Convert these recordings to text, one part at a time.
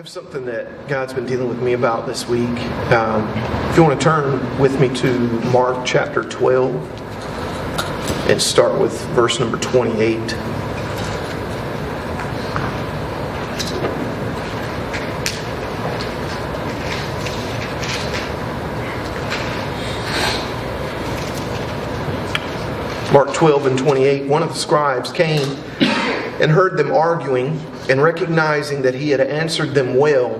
I have something that God's been dealing with me about this week. If you want to turn with me to Mark chapter 12 and start with verse number 28. Mark 12 and 28, one of the scribes came and heard them arguing, and recognizing that he had answered them well,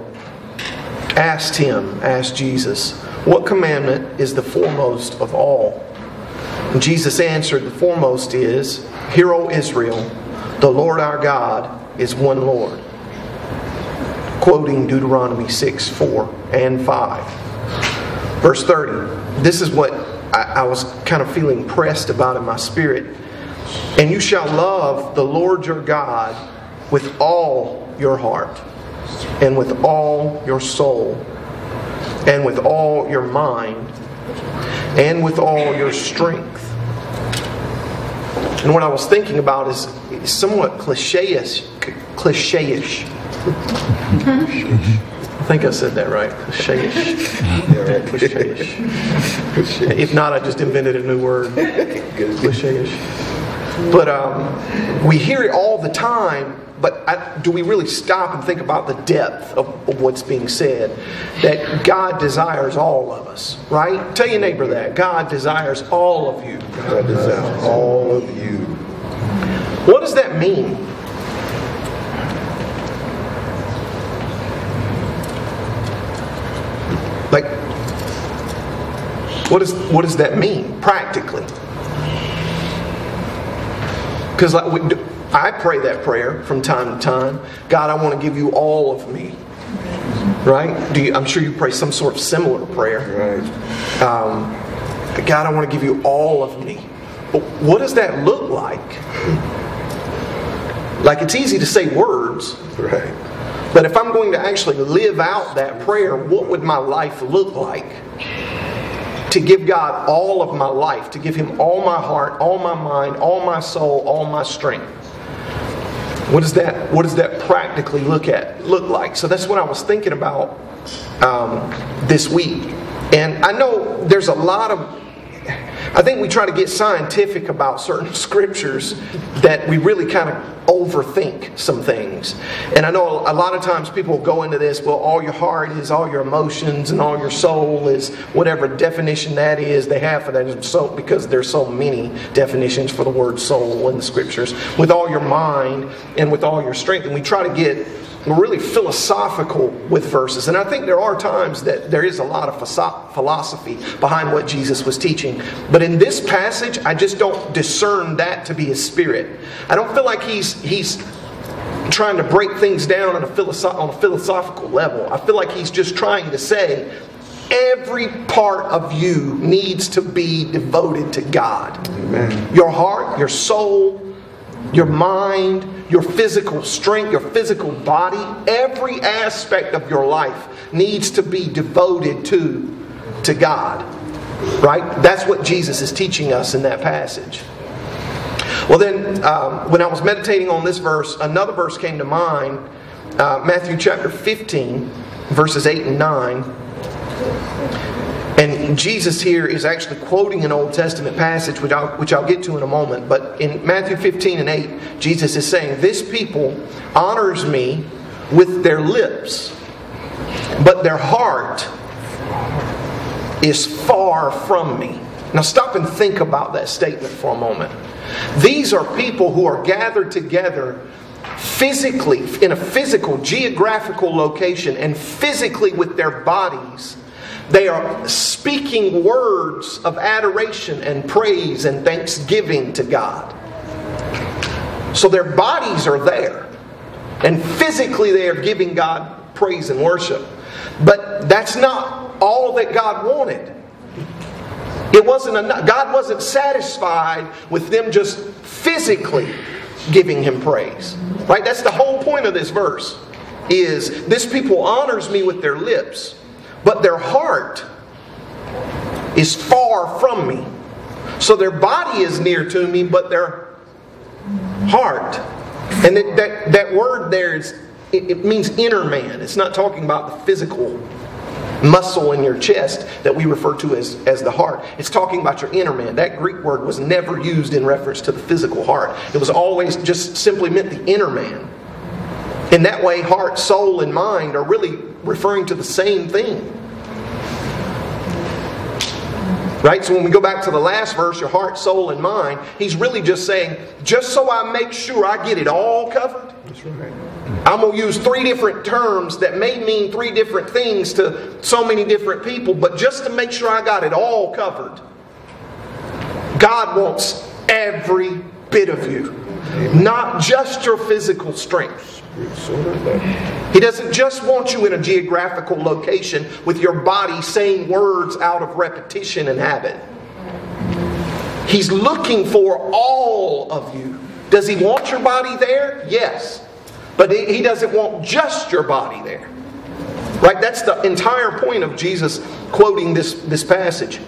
asked Jesus, "What commandment is the foremost of all?" And Jesus answered, "The foremost is, Hear, O Israel, the Lord our God is one Lord." Quoting Deuteronomy 6, 4 and 5. Verse 30. This is what I was kind of feeling pressed about in my spirit. "And you shall love the Lord your God with all your heart, and with all your soul, and with all your mind, and with all your strength." And what I was thinking about is somewhat cliche-ish. I think I said that right. Cliche-ish. Yeah, right. Cliche-ish. If not, I just invented a new word. Cliche-ish. But we hear it all the time, but do we really stop and think about the depth of what's being said? That God desires all of us, right? Tell your neighbor that. God desires all of you. God desires all of you. What does that mean? Like, what does that mean practically? Because I pray that prayer from time to time. God, I want to give you all of me. Right? I'm sure you pray some sort of similar prayer. Right. God, I want to give you all of me. But what does that look like? Like, it's easy to say words. Right. But if I'm going to actually live out that prayer, what would my life look like? To give God all of my life, to give Him all my heart, all my mind, all my soul, all my strength. What does that practically look like? So that's what I was thinking about this week. And I know there's a lot of... I think we try to get scientific about certain scriptures that we really kind of overthink some things. And I know a lot of times people go into this, well, all your heart is all your emotions and all your soul is whatever definition that is they have for that. So, because there's so many definitions for the word soul in the scriptures. With all your mind and with all your strength. And we try to get really philosophical with verses. And I think there are times that there is a lot of philosophy behind what Jesus was teaching. But in this passage, I just don't discern that to be His Spirit. I don't feel like He's trying to break things down on a philosophical level. I feel like He's just trying to say, every part of you needs to be devoted to God. Amen. Your heart, your soul, your mind, your physical strength, your physical body, every aspect of your life needs to be devoted to God. Right? That's what Jesus is teaching us in that passage. Well then, when I was meditating on this verse, another verse came to mind. Matthew chapter 15, verses 8 and 9. And Jesus here is actually quoting an Old Testament passage, which I'll get to in a moment. But in Matthew 15 and 8, Jesus is saying, "This people honors me with their lips, but their heart is far from me." Now stop and think about that statement for a moment. These are people who are gathered together physically, in a physical, geographical location, and physically with their bodies. They are speaking words of adoration and praise and thanksgiving to God. So their bodies are there. And physically they are giving God praise and worship. But that's not all that God wanted. It wasn't enough. God wasn't satisfied with them just physically giving Him praise. Right? That's the whole point of this verse. Is this people honors me with their lips, but their heart is far from me. So their body is near to me, but their heart. And that word there is it means inner man. It's not talking about the physical muscle in your chest that we refer to as the heart. It's talking about your inner man. That Greek word was never used in reference to the physical heart. It was always just simply meant the inner man. In that way, heart, soul, and mind are really referring to the same thing. Right? So when we go back to the last verse, your heart, soul, and mind, he's really just saying, just so I make sure I get it all covered. That's right. I'm going to use 3 different terms that may mean 3 different things to so many different people, but just to make sure I got it all covered. God wants every bit of you. Not just your physical strength. He doesn't just want you in a geographical location with your body saying words out of repetition and habit. He's looking for all of you. Does He want your body there? Yes. But He doesn't want just your body there. Right? That's the entire point of Jesus quoting this passage.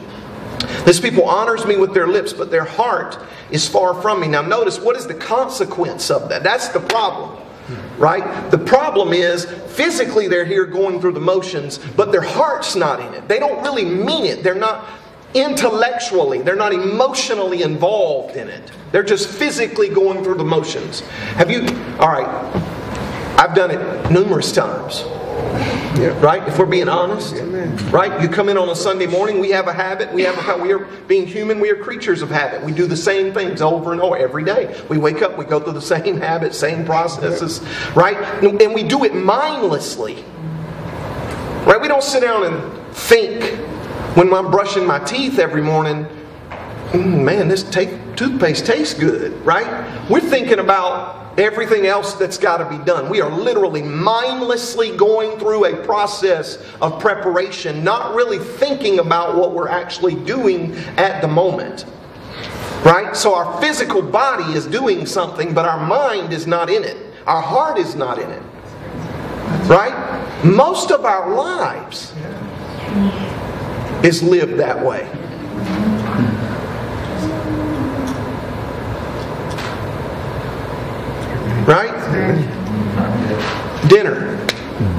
This people honors me with their lips, but their heart is far from me. Now notice, what is the consequence of that? That's the problem. Right? The problem is, physically they're here going through the motions, but their heart's not in it. They don't really mean it. They're not intellectually, they're not emotionally involved in it. They're just physically going through the motions. Alright, I've done it numerous times. Yeah. Right? If we're being honest. Yeah, right? You come in on a Sunday morning, we have a habit. We are being human, we are creatures of habit. We do the same things over and over every day. We wake up, we go through the same habits, same processes. Right? And we do it mindlessly. Right? We don't sit down and think when I'm brushing my teeth every morning, man, this toothpaste tastes good. Right? We're thinking about everything else that's got to be done. We are literally mindlessly going through a process of preparation, not really thinking about what we're actually doing at the moment. Right? So our physical body is doing something, but our mind is not in it. Our heart is not in it. Right? Most of our lives is lived that way. Right? Dinner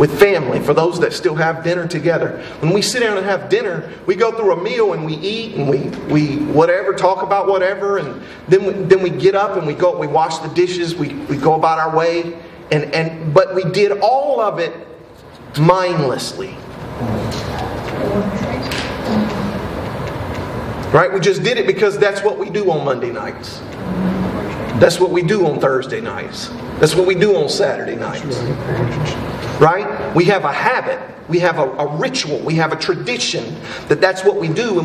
with family, for those that still have dinner together. When we sit down and have dinner, we go through a meal and we eat and we whatever, talk about whatever, and then we get up and we wash the dishes, we go about our way, but we did all of it mindlessly. Right? We just did it because that's what we do on Monday nights. That's what we do on Thursday nights. That's what we do on Saturday nights. Right? We have a habit. We have a ritual. We have a tradition that's what we do.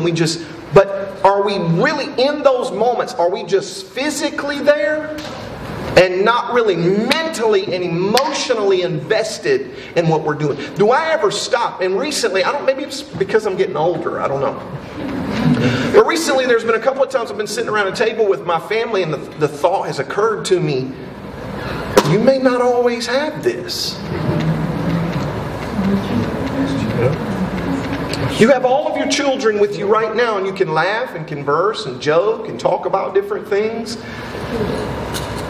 But are we really in those moments? Are we just physically there and not really mentally and emotionally invested in what we're doing? Do I ever stop? And recently, maybe it's because I'm getting older. I don't know. But recently there's been a couple of times I've been sitting around a table with my family and the thought has occurred to me, you may not always have this. You have all of your children with you right now and you can laugh and converse and joke and talk about different things.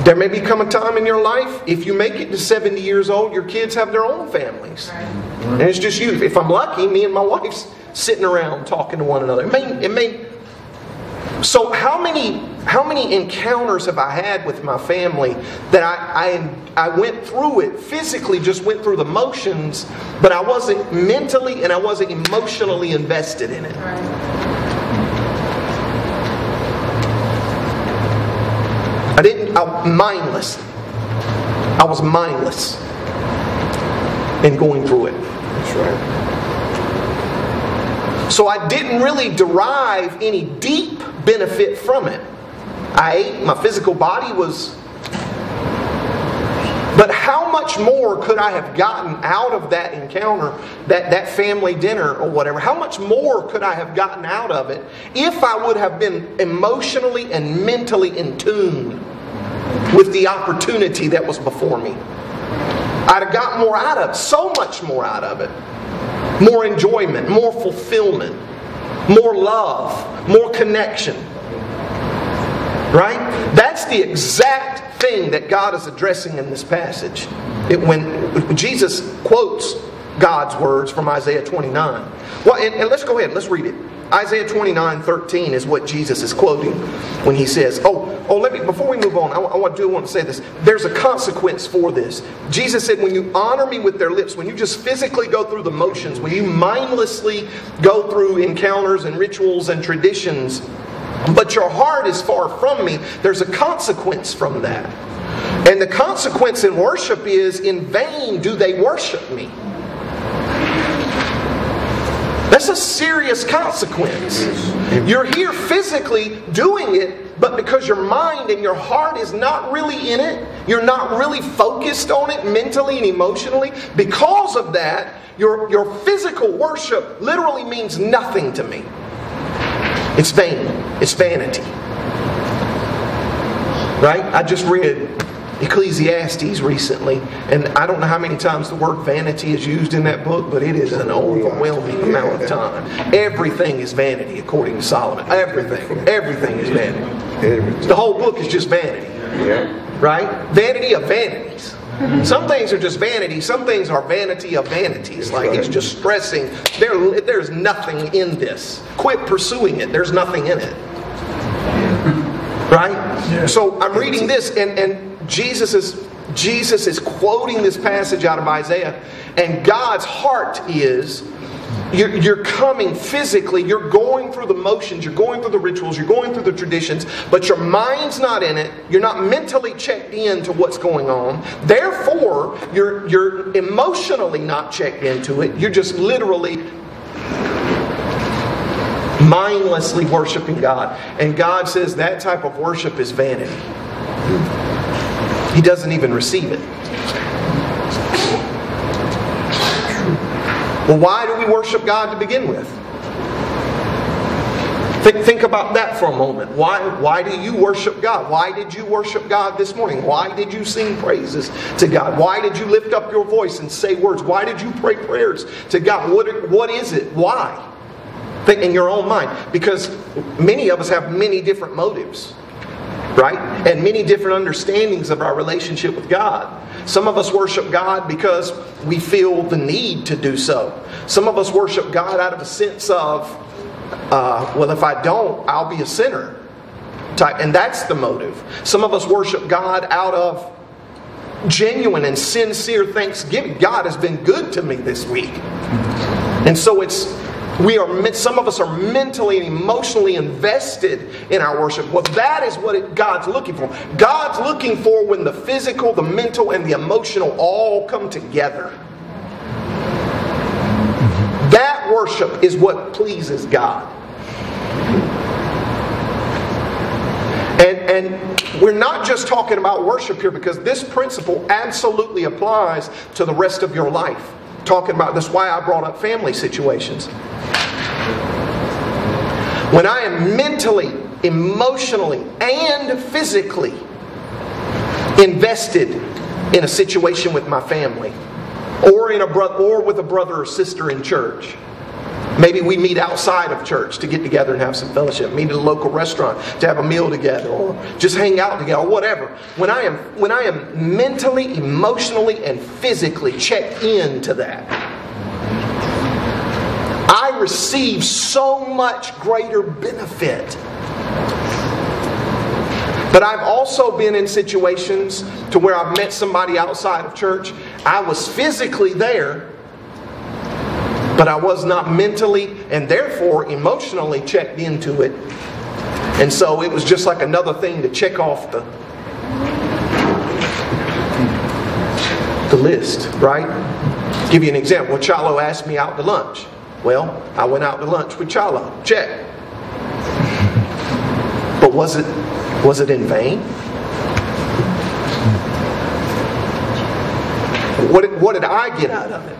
There may become a time in your life, if you make it to 70 years old, your kids have their own families. And it's just you. If I'm lucky, me and my wife's sitting around talking to one another. So how many encounters have I had with my family that I went through it, physically just went through the motions, but I wasn't mentally and I wasn't emotionally invested in it. I was mindless in going through it. That's right. So I didn't really derive any deep benefit from it. I ate, my physical body was... But how much more could I have gotten out of that encounter, that family dinner or whatever? How much more could I have gotten out of it if I would have been emotionally and mentally in tune with the opportunity that was before me? I'd have got more out of it, so much more out of it. More enjoyment, more fulfillment, more love, more connection. Right? That's the exact thing that God is addressing in this passage. When Jesus quotes God's words from Isaiah 29. Well, and let's go ahead, let's read it. Isaiah 29:13 is what Jesus is quoting when he says, before we move on, I want to say this. There's a consequence for this. Jesus said, when you honor me with their lips, when you just physically go through the motions, when you mindlessly go through encounters and rituals and traditions, but your heart is far from me, there's a consequence from that. And the consequence in worship is, in vain do they worship me. That's a serious consequence. You're here physically doing it, but because your mind and your heart is not really in it, you're not really focused on it mentally and emotionally, because of that, your physical worship literally means nothing to me. It's vain. It's vanity. Right? I just read Ecclesiastes recently, and I don't know how many times the word vanity is used in that book, but it is an overwhelming amount of time. Everything is vanity, according to Solomon. Everything is vanity. The whole book is just vanity. Right? Vanity of vanities. Some things are just vanity. Some things are vanity of vanities. Like, it's just stressing. There's nothing in this. Quit pursuing it. There's nothing in it. Right? So I'm reading this, and Jesus is quoting this passage out of Isaiah, and God's heart is, you're coming physically, you're going through the motions, you're going through the rituals, you're going through the traditions, but your mind's not in it, you're not mentally checked in to what's going on, therefore you're emotionally not checked into it, you're just literally mindlessly worshiping God. And God says that type of worship is vanity. He doesn't even receive it. Well, why do we worship God to begin with? Think about that for a moment. Why do you worship God? Why did you worship God this morning? Why did you sing praises to God? Why did you lift up your voice and say words? Why did you pray prayers to God? What is it? Why? Think in your own mind. Because many of us have many different motives. Right? And many different understandings of our relationship with God. Some of us worship God because we feel the need to do so. Some of us worship God out of a sense of, if I don't, I'll be a sinner. And that's the motive. Some of us worship God out of genuine and sincere thanksgiving. God has been good to me this week. And so some of us are mentally and emotionally invested in our worship. Well, that is what God's looking for. God's looking for when the physical, the mental, and the emotional all come together. That worship is what pleases God. And we're not just talking about worship here, because this principle absolutely applies to the rest of your life. That's why I brought up family situations. When I am mentally, emotionally, and physically invested in a situation with my family, or with a brother or sister in church. Maybe we meet outside of church to get together and have some fellowship. Meet at a local restaurant to have a meal together, or just hang out together, or whatever. When I am mentally, emotionally, and physically checked into that, I receive so much greater benefit. But I've also been in situations to where I've met somebody outside of church. I was physically there, but I was not mentally and therefore emotionally checked into it. And so it was just like another thing to check off the list, right? I'll give you an example. When Chalo asked me out to lunch. Well, I went out to lunch with Chalo. Check. But was it in vain? What did I get out of it?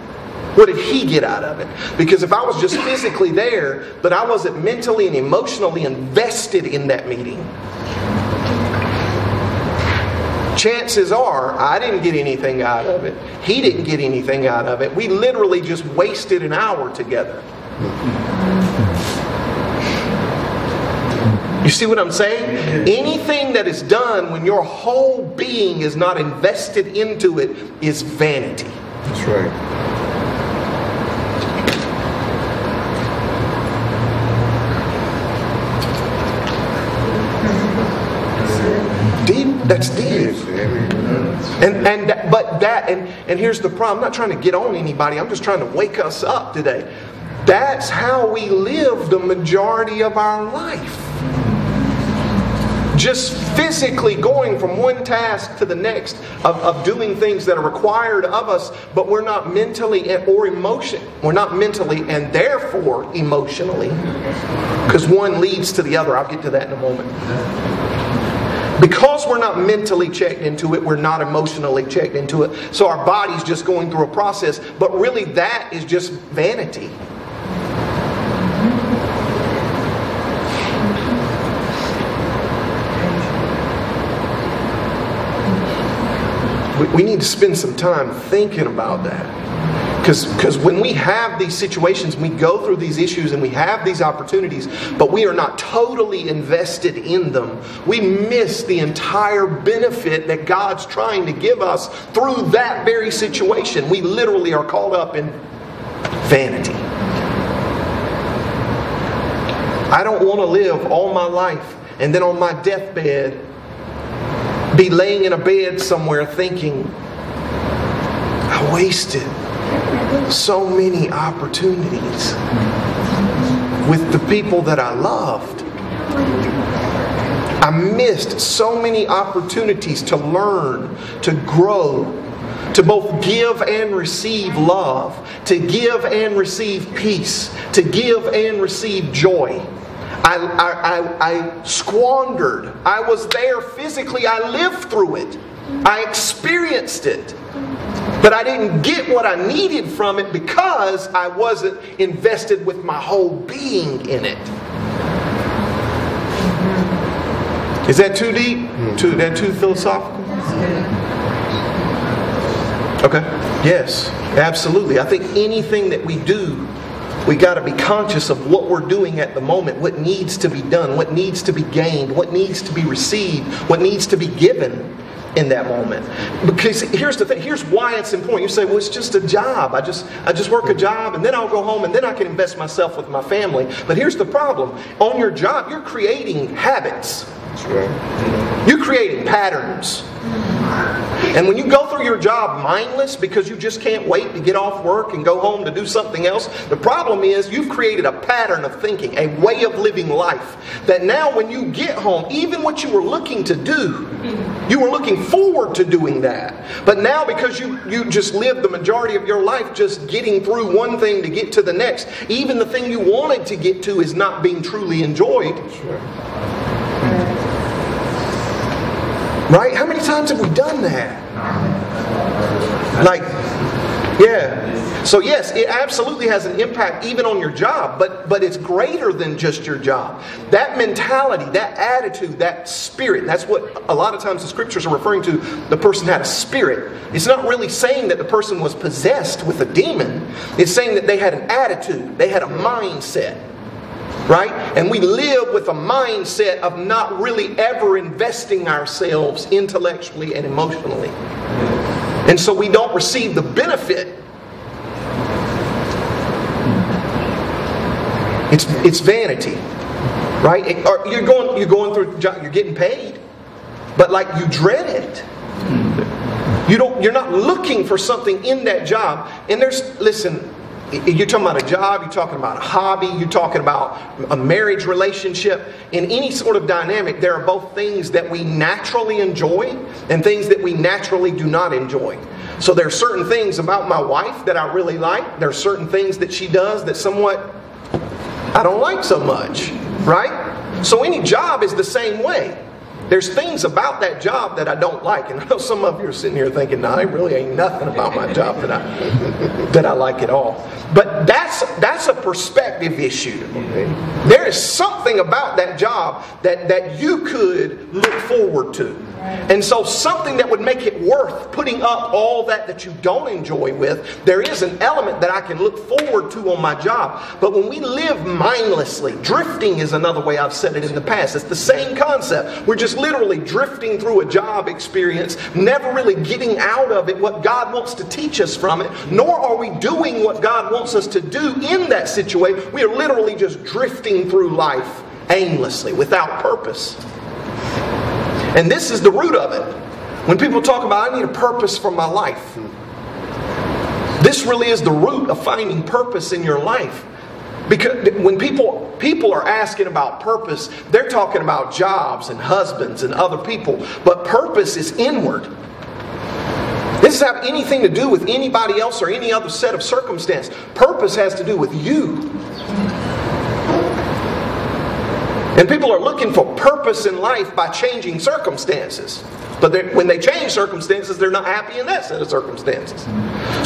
What did he get out of it? Because if I was just physically there, but I wasn't mentally and emotionally invested in that meeting, chances are I didn't get anything out of it. He didn't get anything out of it. We literally just wasted an hour together. You see what I'm saying? Anything that is done when your whole being is not invested into it is vanity. That's right. Deep. That's deep. And here's the problem. I'm not trying to get on anybody. I'm just trying to wake us up today. That's how we live the majority of our life. Just physically going from one task to the next of doing things that are required of us, but we're not mentally we're not mentally and therefore emotionally, because one leads to the other. I'll get to that in a moment. Because we're not mentally checked into it, we're not emotionally checked into it. So our body's just going through a process, but really that is just vanity. We need to spend some time thinking about that. Because when we have these situations, we go through these issues and we have these opportunities, but we are not totally invested in them, we miss the entire benefit that God's trying to give us through that very situation. We literally are caught up in vanity. I don't want to live all my life and then on my deathbed be laying in a bed somewhere thinking, I wasted so many opportunities with the people that I loved. I missed so many opportunities to learn, to grow, to both give and receive love, to give and receive peace, to give and receive joy. I squandered. I was there physically. I lived through it. I experienced it. But I didn't get what I needed from it because I wasn't invested with my whole being in it. Is that too deep? Too philosophical? Okay. Yes, absolutely. I think anything that we do, we got to be conscious of what we're doing at the moment, what needs to be done, what needs to be gained, what needs to be received, what needs to be given in that moment. Because here's the thing, here's why it's important. You say, well, it's just a job. I just work a job and then I'll go home and then I can invest myself with my family. But here's the problem. On your job, you're creating habits. That's right. You're creating patterns. And when you go through your job mindless because you just can't wait to get off work and go home to do something else, the problem is you've created a pattern of thinking, a way of living life, that now when you get home, even what you were looking to do, you were looking forward to doing that. But now because you just lived the majority of your life just getting through one thing to get to the next, even the thing you wanted to get to is not being truly enjoyed. Right? How many times have we done that? Like, yeah. So yes, it absolutely has an impact even on your job, but it's greater than just your job. That mentality, that attitude, that spirit, that's what a lot of times the scriptures are referring to. The person had a spirit. It's not really saying that the person was possessed with a demon. It's saying that they had an attitude. They had a mindset. Right? And we live with a mindset of not really ever investing ourselves intellectually and emotionally. And so we don't receive the benefit. It's vanity. Right? Or you're going through, you're getting paid, but like you dread it. You're not looking for something in that job. And listen, you're talking about a job, you're talking about a hobby, you're talking about a marriage relationship. In any sort of dynamic, there are both things that we naturally enjoy and things that we naturally do not enjoy. So there are certain things about my wife that I really like. There are certain things that she does that somewhat I don't like so much. Right? So any job is the same way. There's things about that job that I don't like. And I know some of you are sitting here thinking, no, there really ain't nothing about my job that I like at all. But that's a perspective issue. There is something about that job that you could look forward to. And so something that would make it worth putting up all that you don't enjoy with, there is an element that I can look forward to on my job. But when we live mindlessly, drifting is another way I've said it in the past. It's the same concept. We're just literally drifting through a job experience, never really getting out of it what God wants to teach us from it, nor are we doing what God wants us to do in that situation. We are literally just drifting through life aimlessly, without purpose. And this is the root of it. When people talk about, I need a purpose for my life, this really is the root of finding purpose in your life. Because when people are asking about purpose, they're talking about jobs and husbands and other people. But purpose is inward. This doesn't have anything to do with anybody else or any other set of circumstance. Purpose has to do with you. And people are looking for purpose in life by changing circumstances. But when they change circumstances, they're not happy in that set of circumstances.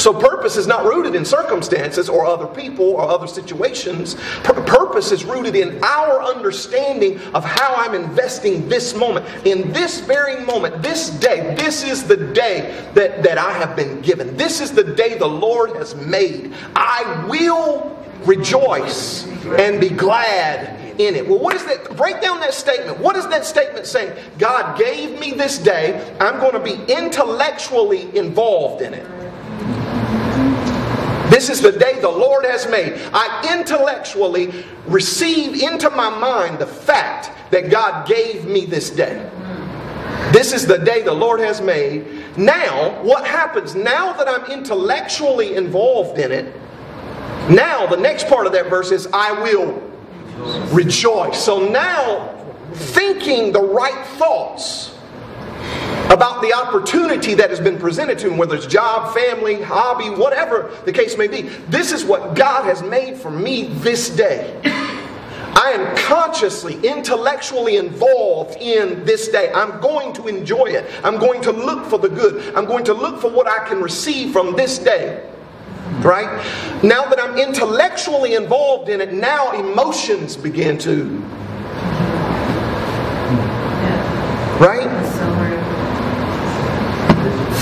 So purpose is not rooted in circumstances or other people or other situations. Purpose is rooted in our understanding of how I'm investing this moment. In this very moment, this day, this is the day that I have been given. This is the day the Lord has made. I will rejoice and be glad in it. Well, what is that? Break down that statement. What is that statement saying? God gave me this day. I'm going to be intellectually involved in it. This is the day the Lord has made. I intellectually receive into my mind the fact that God gave me this day. This is the day the Lord has made. Now, what happens? Now that I'm intellectually involved in it, now the next part of that verse is, I will rejoice. So now, thinking the right thoughts about the opportunity that has been presented to him, whether it's job, family, hobby, whatever the case may be, this is what God has made for me this day. I am consciously, intellectually involved in this day. I'm going to enjoy it. I'm going to look for the good. I'm going to look for what I can receive from this day. Right? Now that I'm intellectually involved in it, now emotions begin to. Right?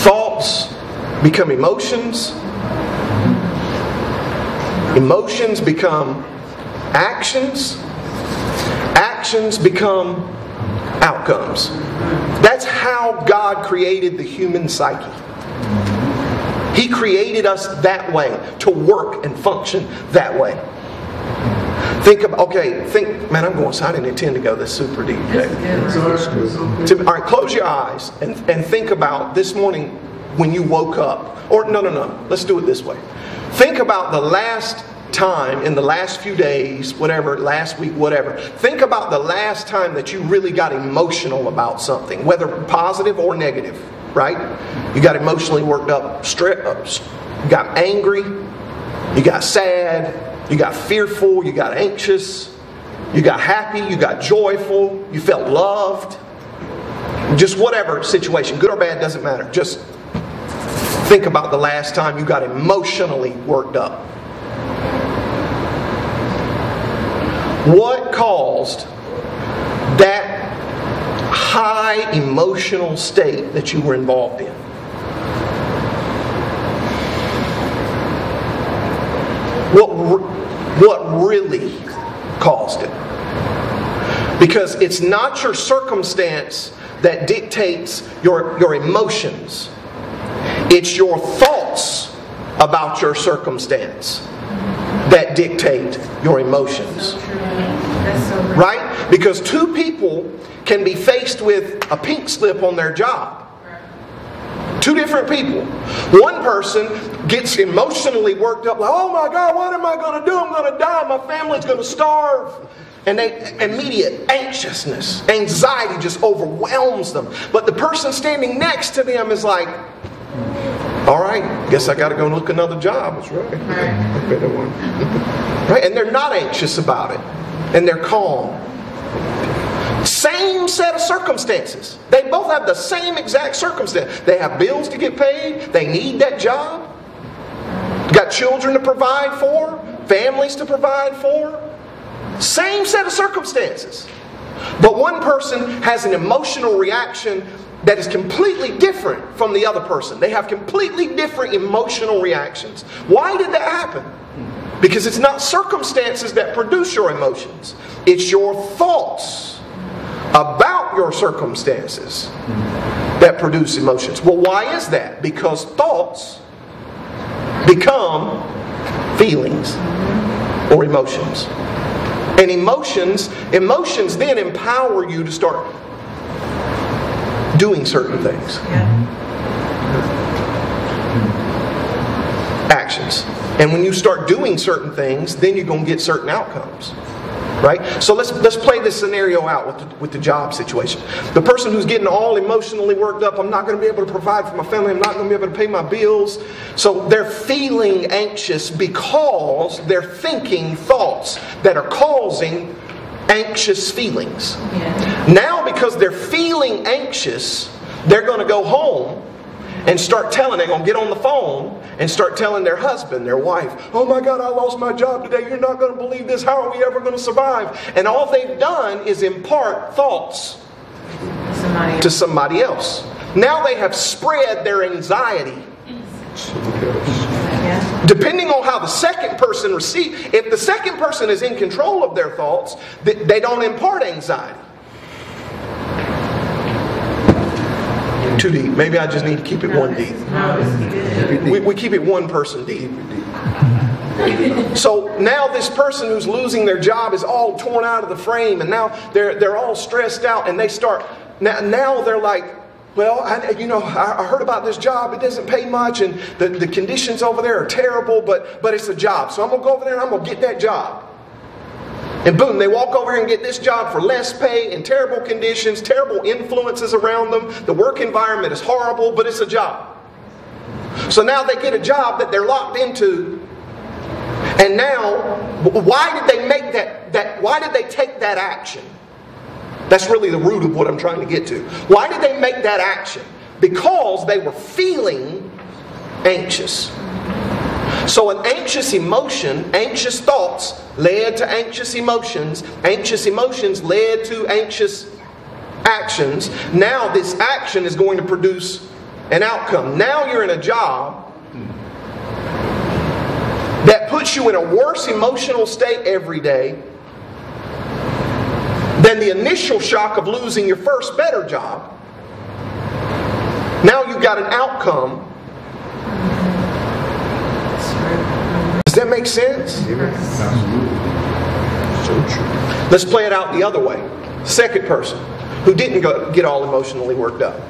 Thoughts become emotions. Emotions become actions. Actions become outcomes. That's how God created the human psyche. He created us that way, to work and function that way. Man, I'm going, so I didn't intend to go this super deep. All right, close your eyes and think about this morning when you woke up. Or no, let's do it this way. Think about the last time in the last few days, whatever, last week, whatever. Think about the last time that you really got emotional about something, whether positive or negative. Right? You got emotionally worked up, you got angry, you got sad, you got fearful, you got anxious, you got happy, you got joyful, you felt loved. Just whatever situation, good or bad, doesn't matter. Just think about the last time you got emotionally worked up. What caused that high emotional state that you were involved in? What really caused it? Because it's not your circumstance that dictates your emotions. It's your thoughts about your circumstance that dictate your emotions. Right? Because two people can be faced with a pink slip on their job. Two different people. One person gets emotionally worked up, like, oh my God, what am I going to do? I'm going to die. My family's going to starve. And immediate anxiousness, anxiety just overwhelms them. But the person standing next to them is like, all right, guess I got to go look another job. That's right. A better one. Right? And they're not anxious about it. And they're calm. Same set of circumstances. They both have the same exact circumstance. They have bills to get paid. They need that job. Got children to provide for. Families to provide for. Same set of circumstances. But one person has an emotional reaction that is completely different from the other person. They have completely different emotional reactions. Why did that happen? Because it's not circumstances that produce your emotions. It's your thoughts about your circumstances that produce emotions. Well, why is that? Because thoughts become feelings or emotions. And emotions then empower you to start doing certain things. Actions. And when you start doing certain things, then you're going to get certain outcomes. Right? So let's play this scenario out with the job situation. The person who's getting all emotionally worked up, I'm not going to be able to provide for my family, I'm not going to be able to pay my bills. So they're feeling anxious because they're thinking thoughts that are causing anxious feelings. Yeah. Now because they're feeling anxious, they're going to go home and start telling, they're going to get on the phone and start telling their husband, their wife, oh my God, I lost my job today. You're not going to believe this. How are we ever going to survive? And all they've done is impart thoughts to somebody else. Now they have spread their anxiety. Depending on how the second person receives, if the second person is in control of their thoughts, they don't impart anxiety. Too deep. Maybe I just need to keep it one deep. We keep it one person deep. So now this person who's losing their job is all torn out of the frame, and now they're all stressed out, and they start now they're like, well, I heard about this job. It doesn't pay much, and the conditions over there are terrible, but it's a job. So I'm going to go over there and I'm going to get that job. And boom, they walk over here and get this job for less pay in terrible conditions, terrible influences around them. The work environment is horrible, but it's a job. So now they get a job that they're locked into. And now, why did they make why did they take that action? That's really the root of what I'm trying to get to. Why did they make that action? Because they were feeling anxious. So an anxious emotion, anxious thoughts led to anxious emotions led to anxious actions. Now this action is going to produce an outcome. Now you're in a job that puts you in a worse emotional state every day than the initial shock of losing your first better job. Now you've got an outcome. Does that make sense? Let's play it out the other way. Second person who didn't get all emotionally worked up.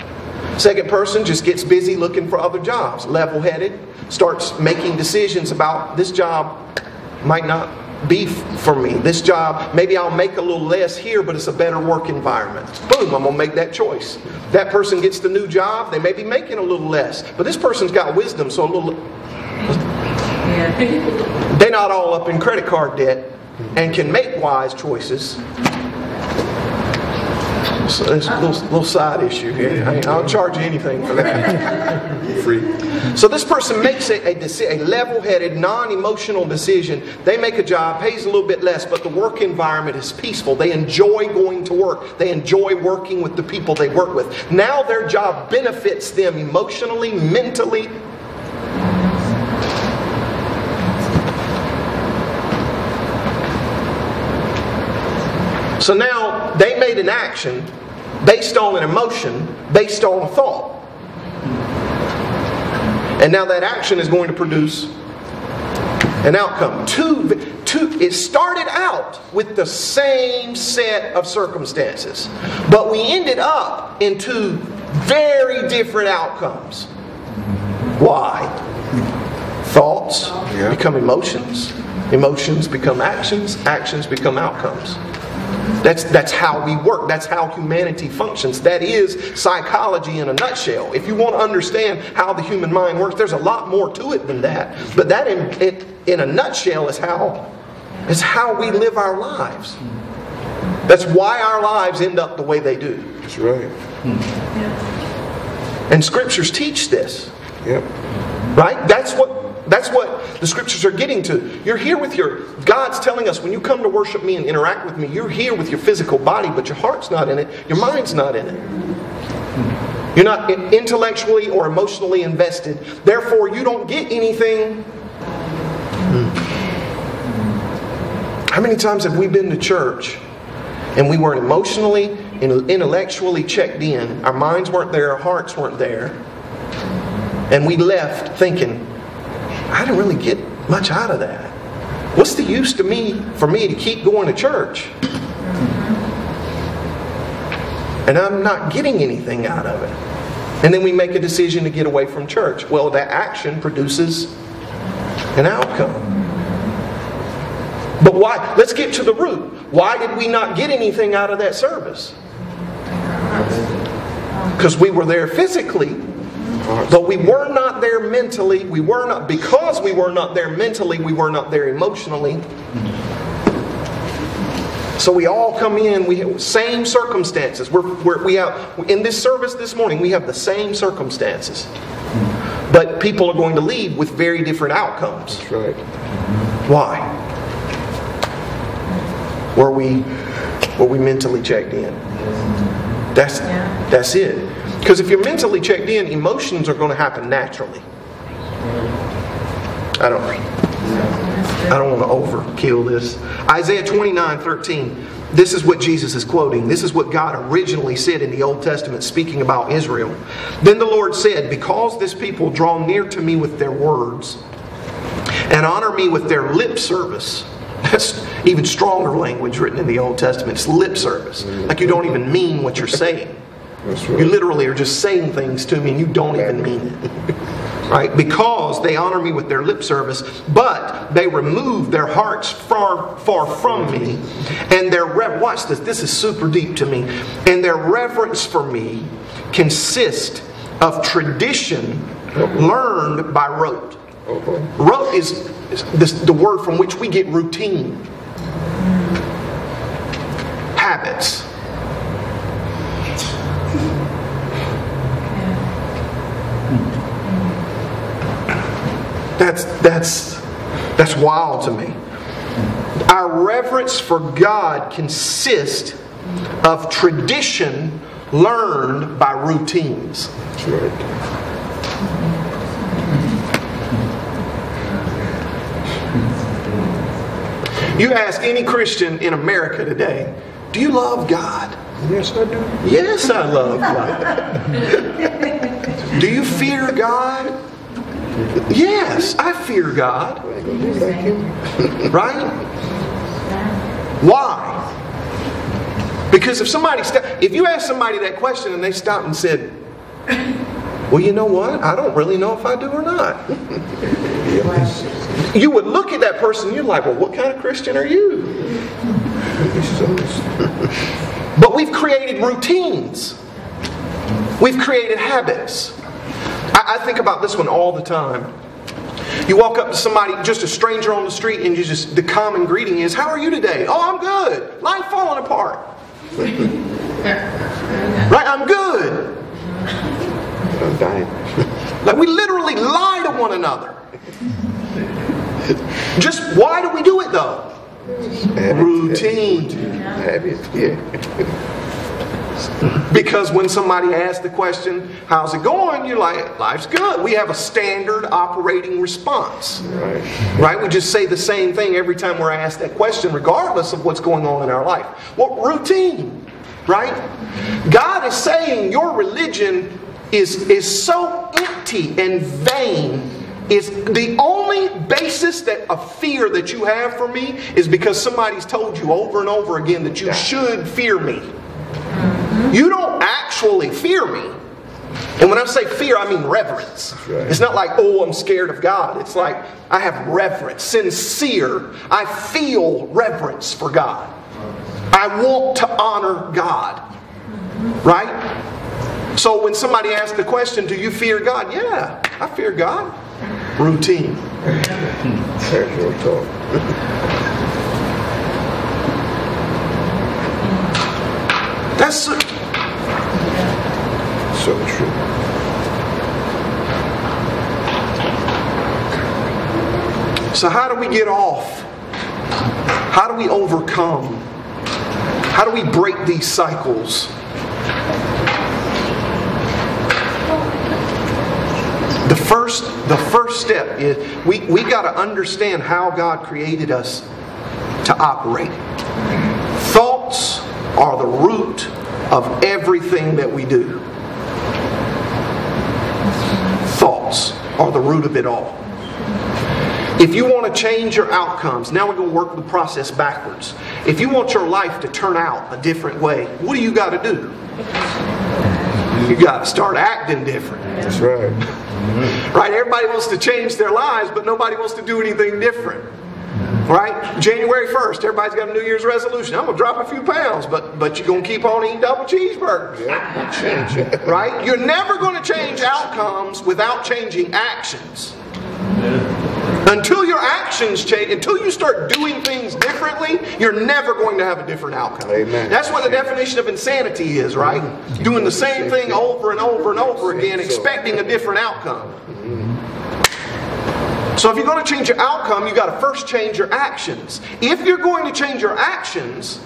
Second person just gets busy looking for other jobs. Level-headed, starts making decisions about this job might not be for me. This job, maybe I'll make a little less here, but it's a better work environment. Boom, I'm going to make that choice. That person gets the new job, they may be making a little less, but this person's got wisdom, so a little... They're not all up in credit card debt and can make wise choices. So there's a little side issue here. I don't charge you anything for that. Free. So this person makes a level-headed, non-emotional decision. They make a job, pays a little bit less, but the work environment is peaceful. They enjoy going to work. They enjoy working with the people they work with. Now their job benefits them emotionally, mentally. So now they made an action based on an emotion, based on a thought. And now that action is going to produce an outcome. It started out with the same set of circumstances, but we ended up in two very different outcomes. Why? Thoughts become emotions. Emotions become actions. Actions become outcomes. That's how we work. That's how humanity functions. That is psychology in a nutshell. If you want to understand how the human mind works, there's a lot more to it than that. But that in a nutshell is how we live our lives. That's why our lives end up the way they do. That's right. And Scriptures teach this. Yep. Right? That's what the Scriptures are getting to. You're here with God's telling us when you come to worship me and interact with me, you're here with your physical body, but your heart's not in it. Your mind's not in it. You're not intellectually or emotionally invested. Therefore, you don't get anything. How many times have we been to church and we weren't emotionally and intellectually checked in? Our minds weren't there, our hearts weren't there. And we left thinking, I didn't really get much out of that. What's the use for me to keep going to church? And I'm not getting anything out of it. And then we make a decision to get away from church. Well, that action produces an outcome. But why? Let's get to the root. Why did we not get anything out of that service? Because we were there physically, but we were not there mentally. Because we were not there mentally, we were not there emotionally. So we all come in, we have same circumstances. We have in this service this morning, we have the same circumstances. But people are going to leave with very different outcomes. That's right. Why? Were we mentally checked in? That's it. Because if you're mentally checked in, emotions are going to happen naturally. I don't want to overkill this. Isaiah 29:13. This is what Jesus is quoting. This is what God originally said in the Old Testament, speaking about Israel. Then the Lord said, because this people draw near to me with their words and honor me with their lip service. That's even stronger language written in the Old Testament. It's lip service. Like you don't even mean what you're saying. That's right. You literally are just saying things to me and you don't even mean it. Right? Because they honor me with their lip service, but they remove their hearts far, far from me. And their watch this. This is super deep to me. And their reverence for me consists of tradition learned by rote. Rote is the word from which we get routine. Habits. That's wild to me. Our reverence for God consists of tradition learned by routines. That's right. You ask any Christian in America today, do you love God? Yes, I do. Yes, I love God. Do you fear God? Yes, I fear God. Right? Why? Because if you ask somebody that question and they stopped and said, well, you know what? I don't really know if I do or not. You would look at that person and you're like, well, what kind of Christian are you? But we've created routines. We've created habits. I think about this one all the time. You walk up to somebody, just a stranger on the street, and the common greeting is, how are you today? Oh, I'm good. Life falling apart. Right? I'm good. I'm dying. Like we literally lie to one another. Just why do we do it though? Routine. Habit. Yeah. Because when somebody asks the question, how's it going? You're like, life's good. We have a standard operating response. Right? We just say the same thing every time we're asked that question, regardless of what's going on in our life. Well, routine. Right? God is saying your religion is so empty and vain. Is the only basis of fear that you have for me is because somebody's told you over and over again that you should fear me. You don't actually fear me. And when I say fear, I mean reverence. Right. It's not like, oh, I'm scared of God. It's like I have reverence, sincere. I feel reverence for God. I want to honor God. Right? So when somebody asks the question, do you fear God? Yeah, I fear God. Routine. Casual talk. That's so true. So how do we get off? How do we overcome? How do we break these cycles? The first step is we got to understand how God created us to operate. Thoughts are the root of everything that we do. Thoughts are the root of it all. If you want to change your outcomes, now we're going to work the process backwards. If you want your life to turn out a different way, what do you got to do? You got to start acting different. That's right. Right? Everybody wants to change their lives, but nobody wants to do anything different. Right? January 1st, everybody's got a New Year's resolution. I'm going to drop a few pounds, but you're going to keep on eating double cheeseburgers. Yeah, change it. Right? You're never going to change outcomes without changing actions. Until your actions change, until you start doing things differently, you're never going to have a different outcome. Amen. That's what the definition of insanity is, right? Doing the same thing over and over and over again, expecting a different outcome. So if you're going to change your outcome, you've got to first change your actions. If you're going to change your actions,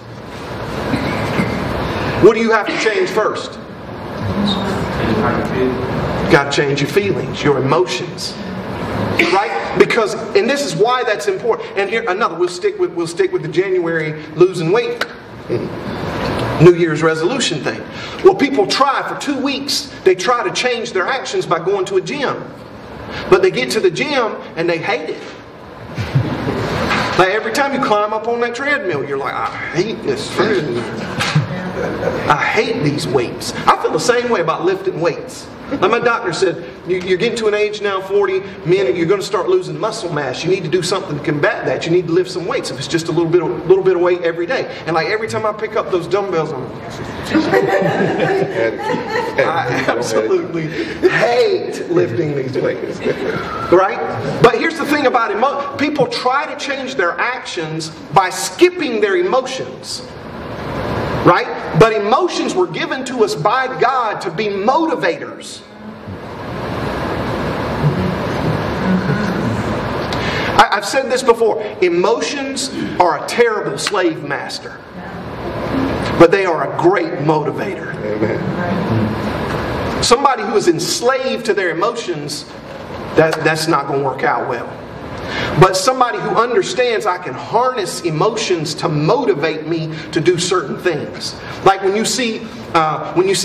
what do you have to change first? You've got to change your feelings, your emotions. Right? Because, and this is why that's important. And here another, we'll stick with the January losing weight New Year's resolution thing. Well, people try for 2 weeks. They try to change their actions by going to a gym, but they get to the gym and they hate it. Like every time you climb up on that treadmill, you're like, I hate this treadmill. I hate these weights. I feel the same way about lifting weights. Like my doctor said, you're getting to an age now, 40, men, you're going to start losing muscle mass. You need to do something to combat that. You need to lift some weights. If it's just a little bit of weight every day. And like every time I pick up those dumbbells, I absolutely hate lifting these weights. Right? But here's the thing about it. People try to change their actions by skipping their emotions. Right? But emotions were given to us by God to be motivators. I've said this before. Emotions are a terrible slave master. But they are a great motivator. Amen. Somebody who is enslaved to their emotions, that's not going to work out well. But somebody who understands I can harness emotions to motivate me to do certain things. Like when you see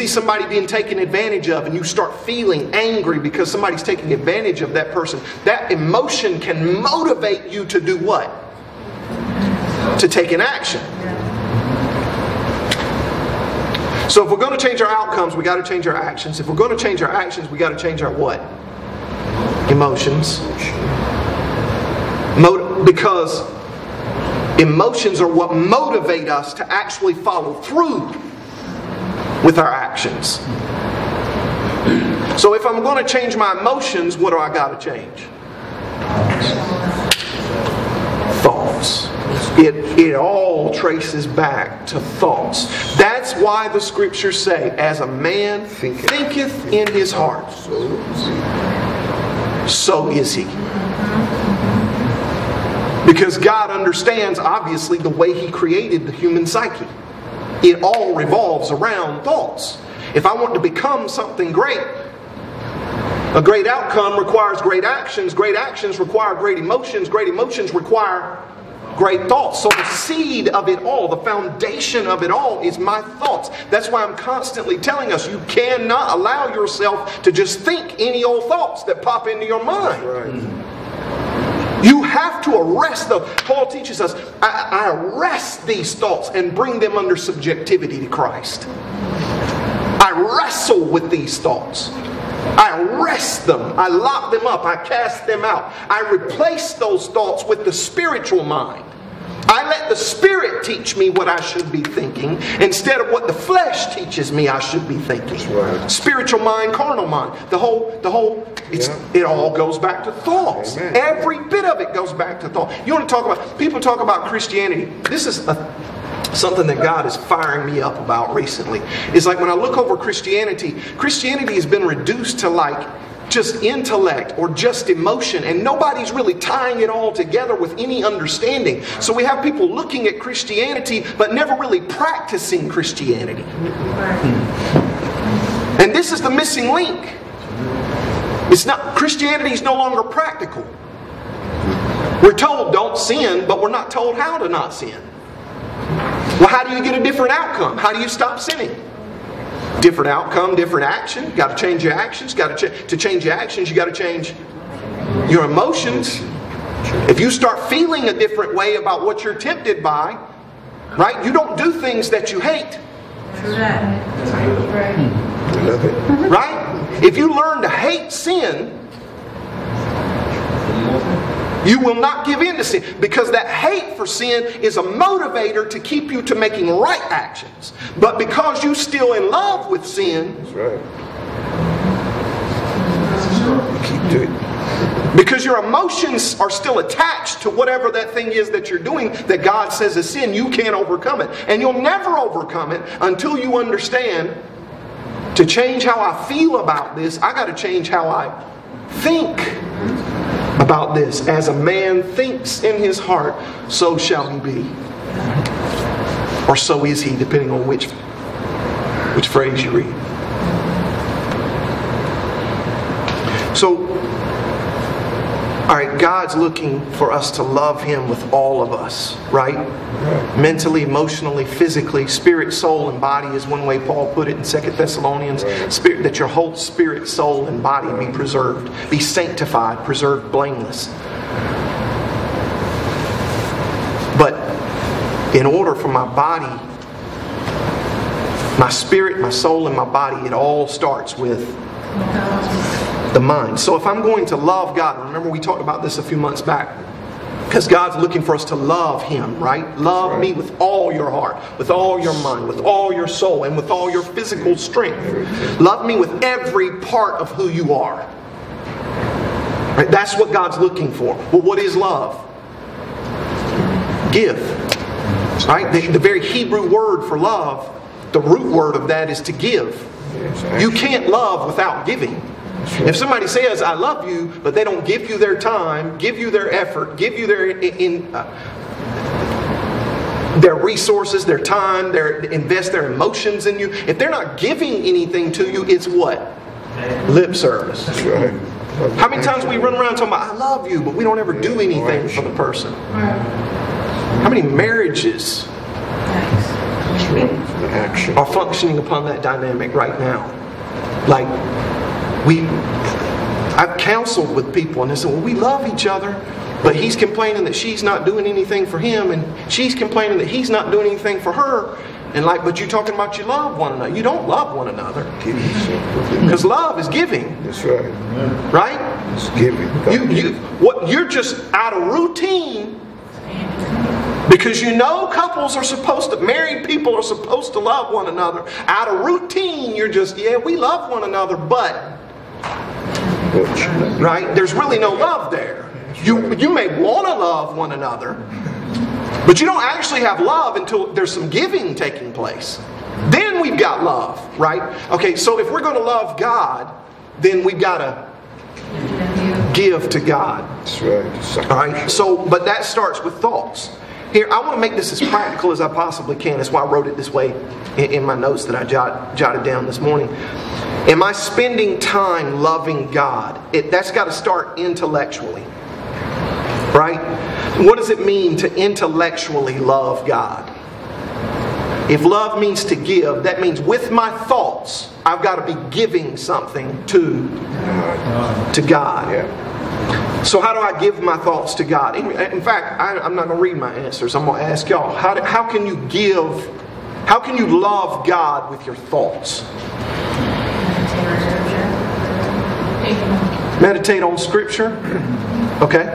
somebody being taken advantage of and you start feeling angry because somebody's taking advantage of that person, that emotion can motivate you to do what? To take an action. So if we're going to change our outcomes, we got to change our actions. If we're going to change our actions, we got to change our what? Emotions. Because emotions are what motivate us to actually follow through with our actions. So if I'm going to change my emotions, what do I got to change? Thoughts. It all traces back to thoughts. That's why the scriptures say, as a man thinketh in his heart, so is he. Because God understands, obviously, the way He created the human psyche. It all revolves around thoughts. If I want to become something great, a great outcome requires great actions. Great actions require great emotions. Great emotions require great thoughts. So the seed of it all, the foundation of it all is my thoughts. That's why I'm constantly telling us you cannot allow yourself to just think any old thoughts that pop into your mind. Right. You have to arrest them. Paul teaches us, I arrest these thoughts and bring them under subjectivity to Christ. I wrestle with these thoughts. I arrest them. I lock them up. I cast them out. I replace those thoughts with the spiritual mind. I let the Spirit teach me what I should be thinking instead of what the flesh teaches me I should be thinking. Right. Spiritual mind, carnal mind. It all goes back to thoughts. Amen. Every bit of it goes back to thought. You want to talk about, people talk about Christianity. This is something that God is firing me up about recently is like when I look over Christianity, Christianity has been reduced to like just intellect or just emotion, and nobody's really tying it all together with any understanding. So we have people looking at Christianity but never really practicing Christianity. And this is the missing link. It's not, Christianity is no longer practical. We're told don't sin, but we're not told how to not sin. Well, how do you get a different outcome? How do you stop sinning? Different outcome, different action. You've got to change your actions. To change your actions, you've got to change your emotions. If you start feeling a different way about what you're tempted by, right? You don't do things that you hate. Right? If you learn to hate sin, you will not give in to sin, because that hate for sin is a motivator to keep you to making right actions. But because you're still in love with sin, That's right. Keep doing it. Because your emotions are still attached to whatever that thing is that you're doing that God says is sin, you can't overcome it. And you'll never overcome it until you understand, to change how I feel about this, I got to change how I think about this. As a man thinks in his heart, so shall he be. Or so is he, depending on which phrase you read. So, alright, God's looking for us to love Him with all of us, right? Mentally, emotionally, physically, spirit, soul, and body is one way Paul put it in 2 Thessalonians. Spirit, that your whole spirit, soul, and body be preserved, be sanctified, preserved blameless. But in order for my body, my spirit, my soul, and my body, it all starts with the mind. So if I'm going to love God, remember we talked about this a few months back, because God's looking for us to love Him, right? Love me with all your heart, with all your mind, with all your soul, and with all your physical strength. Love me with every part of who you are. Right? That's what God's looking for. Well, what is love? Give. Right? The very Hebrew word for love, the root word of that is to give. You can't love without giving. If somebody says, I love you, but they don't give you their time, give you their effort, give you their resources, their time, invest their emotions in you, if they're not giving anything to you, it's what? Lip service. That's right. How many times we run around talking about, I love you, but we don't ever do anything for the person? How many marriages are functioning upon that dynamic right now? Like, I've counseled with people and they said, well, we love each other, but he's complaining that she's not doing anything for him, and she's complaining that he's not doing anything for her. And like, but you're talking about you love one another. You don't love one another. Because love is giving. That's right. Right? It's giving. You're just out of routine. Because you know couples are supposed to, married people are supposed to love one another. Out of routine, you're just, yeah, we love one another, but right? There's really no love there. You may want to love one another, but you don't actually have love until there's some giving taking place. Then we've got love, right? Okay, so if we're going to love God, then we've got to give to God. That's right. All right. So, but that starts with thoughts. Here, I want to make this as practical as I possibly can. That's why I wrote it this way in my notes that I jotted down this morning. Am I spending time loving God? That's got to start intellectually. Right? What does it mean to intellectually love God? If love means to give, that means with my thoughts, I've got to be giving something to God. Yeah. So how do I give my thoughts to God? In fact, I'm not going to read my answers. I'm going to ask y'all, how can you give, how can you love God with your thoughts? Meditate on Scripture. Okay?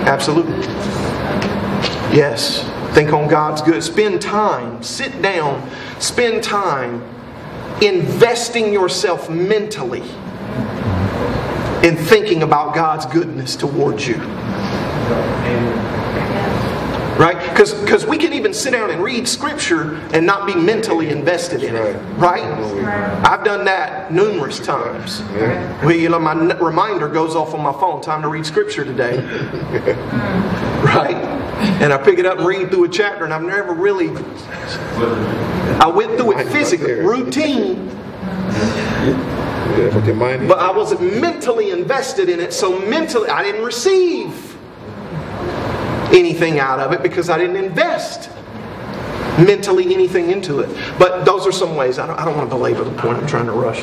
Absolutely. Yes. Think on God's good. Spend time. Sit down. Spend time investing yourself mentally in thinking about God's goodness towards you. Right? Because we can even sit down and read Scripture and not be mentally invested in it. Right? I've done that numerous times. Well, my reminder goes off on my phone. Time to read Scripture today. Right? And I pick it up and read through a chapter, and I've never really... I went through it physically. Routine. But I wasn't mentally invested in it, so mentally I didn't receive anything out of it because I didn't invest mentally anything into it. But those are some ways. I don't want to belabor the point. I'm trying to rush.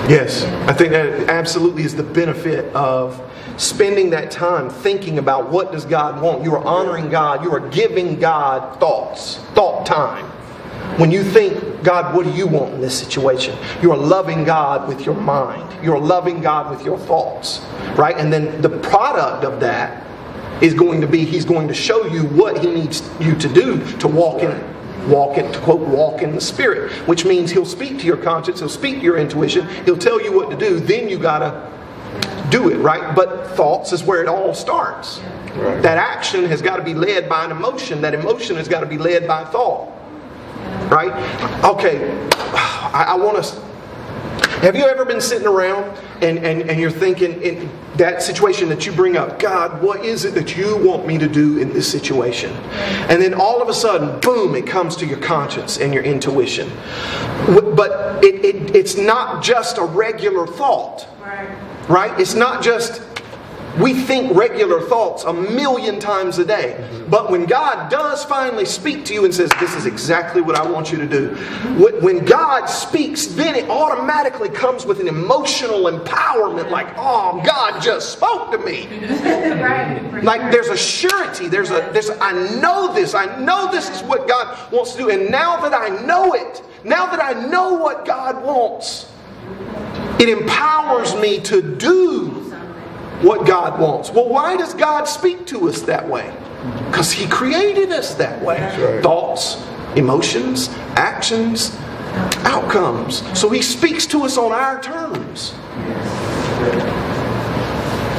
Yes, I think that absolutely is the benefit of spending that time thinking about what does God want. You are honoring God. You are giving God thought time. When you think, God, what do you want in this situation? You are loving God with your mind. You are loving God with your thoughts. Right? And then the product of that is going to be, He's going to show you what He needs you to do to walk in the Spirit. Which means He'll speak to your conscience, He'll speak to your intuition, He'll tell you what to do, then you gotta do it, right? But thoughts is where it all starts. Right. That action has got to be led by an emotion. That emotion has got to be led by thought. Right? Okay, I want to... Have you ever been sitting around and you're thinking in that situation that you bring up, God, what is it that you want me to do in this situation? And then all of a sudden, boom, it comes to your conscience and your intuition. But it's not just a regular thought. Right? It's not just... We think regular thoughts 1,000,000 times a day. But when God does finally speak to you and says, this is exactly what I want you to do. When God speaks, then it automatically comes with an emotional empowerment. Like, oh, God just spoke to me. Like there's a surety. There's I know this. I know this is what God wants to do. And now that I know it, now that I know what God wants, it empowers me to do what God wants. Well, why does God speak to us that way? Because He created us that way. Right. Thoughts, emotions, actions, outcomes. So He speaks to us on our terms.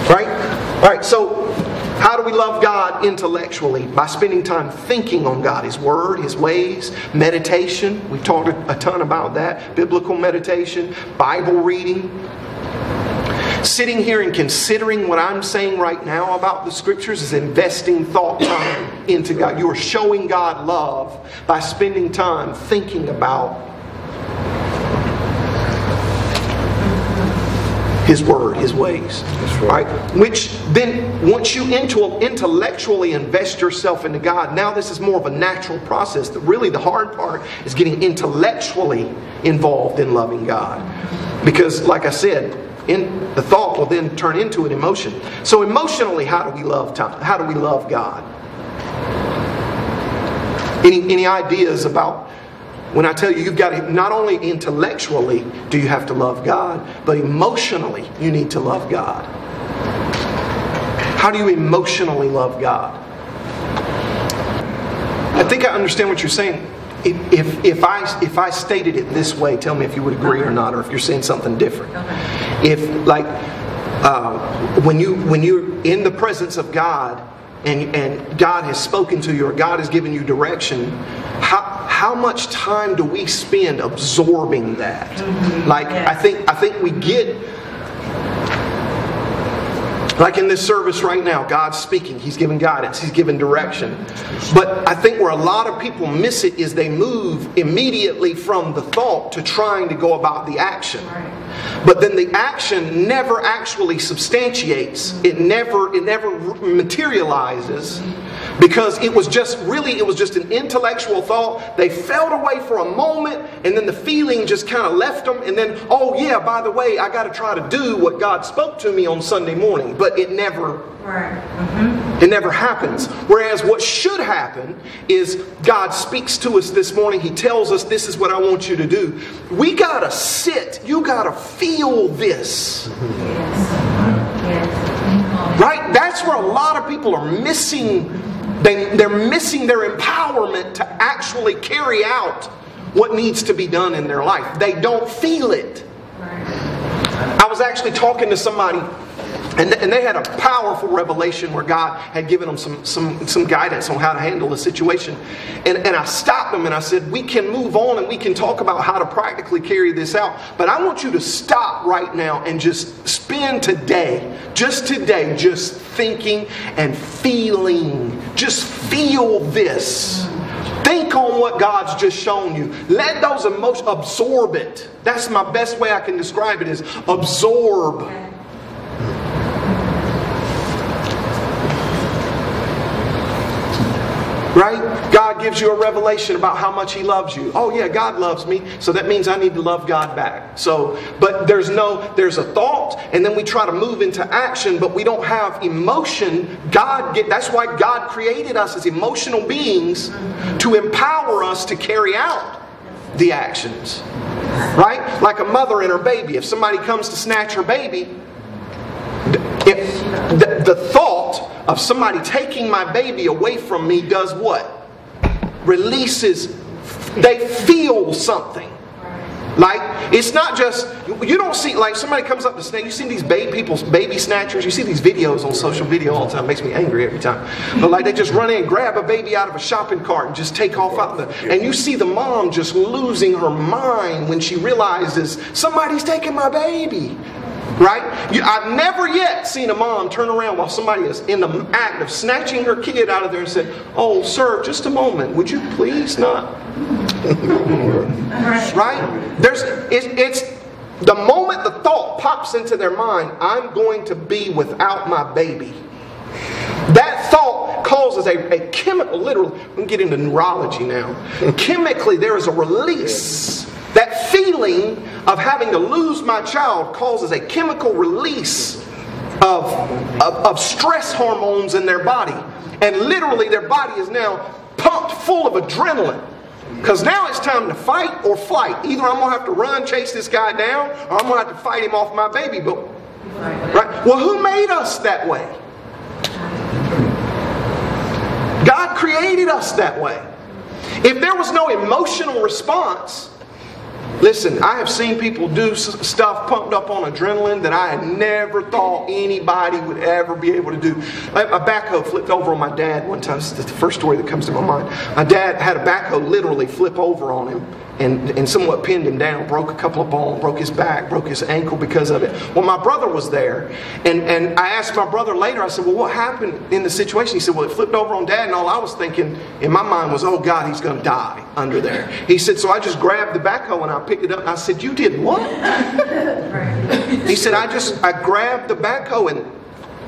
Right? Alright, so how do we love God intellectually? By spending time thinking on God, His Word, His ways, meditation. We've talked a ton about that. Biblical meditation, Bible reading. Sitting here and considering what I'm saying right now about the Scriptures is investing thought time into God. You are showing God love by spending time thinking about His Word, His ways. Right? Which then, once you intellectually invest yourself into God, now this is more of a natural process. Really the hard part is getting intellectually involved in loving God. Because, like I said, the thought will then turn into an emotion. So emotionally, how do we love God? Any ideas about when I tell you you've got to, not only intellectually do you have to love God, but emotionally you need to love God. How do you emotionally love God? I think I understand what you're saying. If I stated it this way, tell me if you would agree or not, or if you're saying something different. If when you're in the presence of God and God has spoken to you or God has given you direction, how much time do we spend absorbing that? Like I think we get. Like in this service right now, God's speaking. He's giving guidance. He's giving direction. But I think where a lot of people miss it is they move immediately from the thought to trying to go about the action. But then the action never actually substantiates. It never materializes. Because it was just an intellectual thought. They felt away for a moment, and then the feeling just kind of left them. And then, oh yeah, by the way, I got to try to do what God spoke to me on Sunday morning. But it never happens. Whereas what should happen is God speaks to us this morning. He tells us, this is what I want you to do. We got to sit. You got to feel this. Right? That's where a lot of people are missing. They're missing their empowerment to actually carry out what needs to be done in their life. They don't feel it. I was actually talking to somebody And they had a powerful revelation where God had given them some guidance on how to handle the situation. And I stopped them and I said, we can move on and we can talk about how to practically carry this out. But I want you to stop right now and just spend today, just thinking and feeling. Just feel this. Think on what God's just shown you. Let those emotions, absorb it. That's my best way I can describe it, is absorb. Right? God gives you a revelation about how much He loves you. Oh yeah, God loves me, so that means I need to love God back. But there's a thought, and then we try to move into action, but we don't have emotion. That's why God created us as emotional beings, to empower us to carry out the actions. Right? Like a mother and her baby. If somebody comes to snatch her baby, the thought of somebody taking my baby away from me does what? Releases. They feel something. Like, it's not just, you don't see, like somebody comes up to snatch, you see these baby snatchers, you see these videos on social media all the time. It makes me angry every time. But like, they just run in and grab a baby out of a shopping cart and just take off out and you see the mom just losing her mind when she realizes somebody's taking my baby. Right? I've never yet seen a mom turn around while somebody is in the act of snatching her kid out of there and said, "Oh, sir, just a moment. Would you please not?" Right? It's the moment the thought pops into their mind, I'm going to be without my baby. That thought causes a chemical, literally, we can get into neurology now. Chemically, there is a release. That feeling of having to lose my child causes a chemical release of stress hormones in their body. And literally their body is now pumped full of adrenaline. Because now it's time to fight or flight. Either I'm going to have to run, chase this guy down, or I'm going to have to fight him off my baby. But, right? Well, who made us that way? God created us that way. If there was no emotional response, listen, I have seen people do stuff pumped up on adrenaline that I had never thought anybody would ever be able to do. A backhoe flipped over on my dad one time. This is the first story that comes to my mind. My dad had a backhoe literally flip over on him and somewhat pinned him down, broke a couple of bones, broke his back, broke his ankle because of it. Well, my brother was there, and I asked my brother later, I said, well, what happened in the situation? He said, well, it flipped over on Dad, and all I was thinking in my mind was, oh God, he's going to die under there. He said, so I just grabbed the backhoe and I picked it up. I said, you did what? He said, I grabbed the backhoe and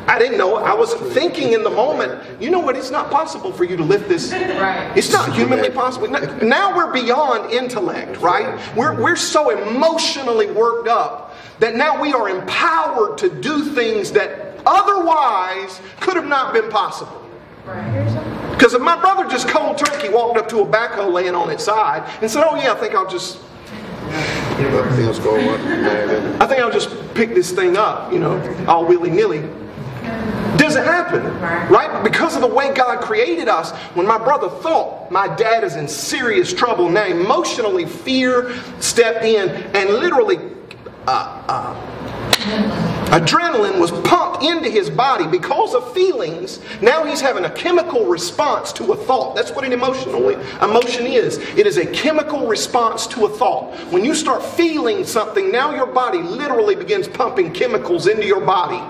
I didn't know. I wasn't thinking in the moment. You know what? It's not possible for you to lift this. It's not humanly possible. Now we're beyond intellect, right? We're so emotionally worked up that now we are empowered to do things that otherwise could have not been possible. Because if my brother just cold turkey walked up to a backhoe laying on its side and said, oh yeah, I think I'll just pick this thing up, all willy-nilly. Doesn't happen, right? Because of the way God created us, when my brother thought my dad is in serious trouble, now emotionally fear stepped in and literally adrenaline was pumped into his body because of feelings. Now he's having a chemical response to a thought. That's what an emotion is. It is a chemical response to a thought. When you start feeling something, now your body literally begins pumping chemicals into your body.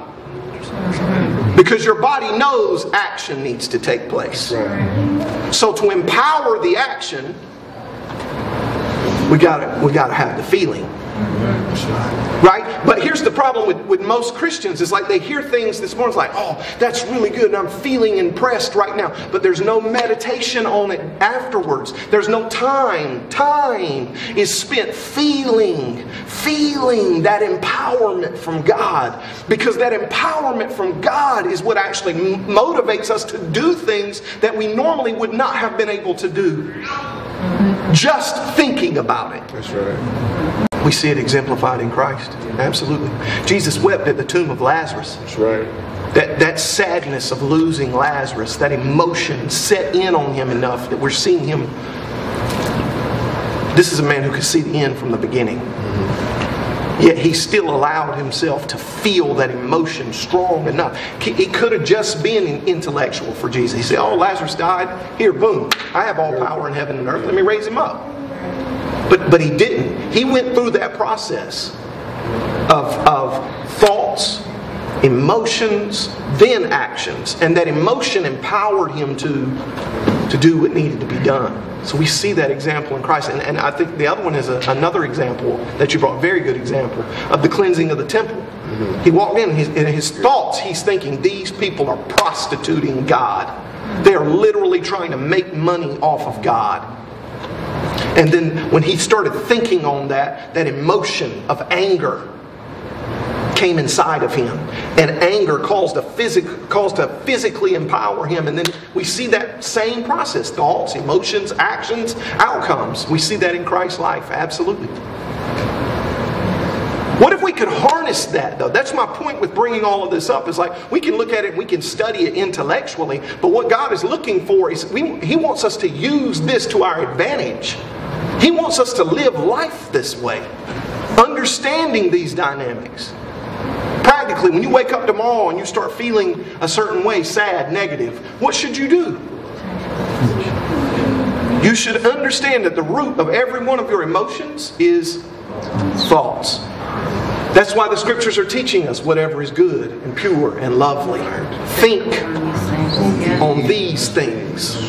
Because your body knows action needs to take place. So to empower the action, we gotta have the feeling. Right? But here's the problem with most Christians. It's like they hear things this morning, it's like, oh, that's really good and I'm feeling impressed right now. But there's no meditation on it afterwards. There's no time. Time is spent feeling that empowerment from God. Because that empowerment from God is what actually motivates us to do things that we normally would not have been able to do. Just thinking about it. That's right. We see it exemplified in Christ. Absolutely. Jesus wept at the tomb of Lazarus. That's right. That sadness of losing Lazarus, that emotion set in on him enough that we're seeing him. This is a man who could see the end from the beginning. Yet he still allowed himself to feel that emotion strong enough. He could have just been intellectual for Jesus. He said, oh, Lazarus died. Here, boom. I have all power in heaven and earth. Let me raise him up. But he didn't. He went through that process of thoughts, emotions, then actions. And that emotion empowered him to do what needed to be done. So we see that example in Christ. And I think the other one is another example that you brought, very good example, of the cleansing of the temple. He walked in his thoughts, he's thinking, these people are prostituting God. They are literally trying to make money off of God. And then when he started thinking on that emotion of anger came inside of him. And anger caused to physically empower him. And then we see that same process. Thoughts, emotions, actions, outcomes. We see that in Christ's life. Absolutely. What if we could harness that, though? That's my point with bringing all of this up. Is like we can look at it and we can study it intellectually. But what God is looking for is He wants us to use this to our advantage. He wants us to live life this way. Understanding these dynamics. Practically, when you wake up tomorrow and you start feeling a certain way, sad, negative, what should you do? You should understand that the root of every one of your emotions is thoughts. That's why the Scriptures are teaching us whatever is good and pure and lovely. Think on these things.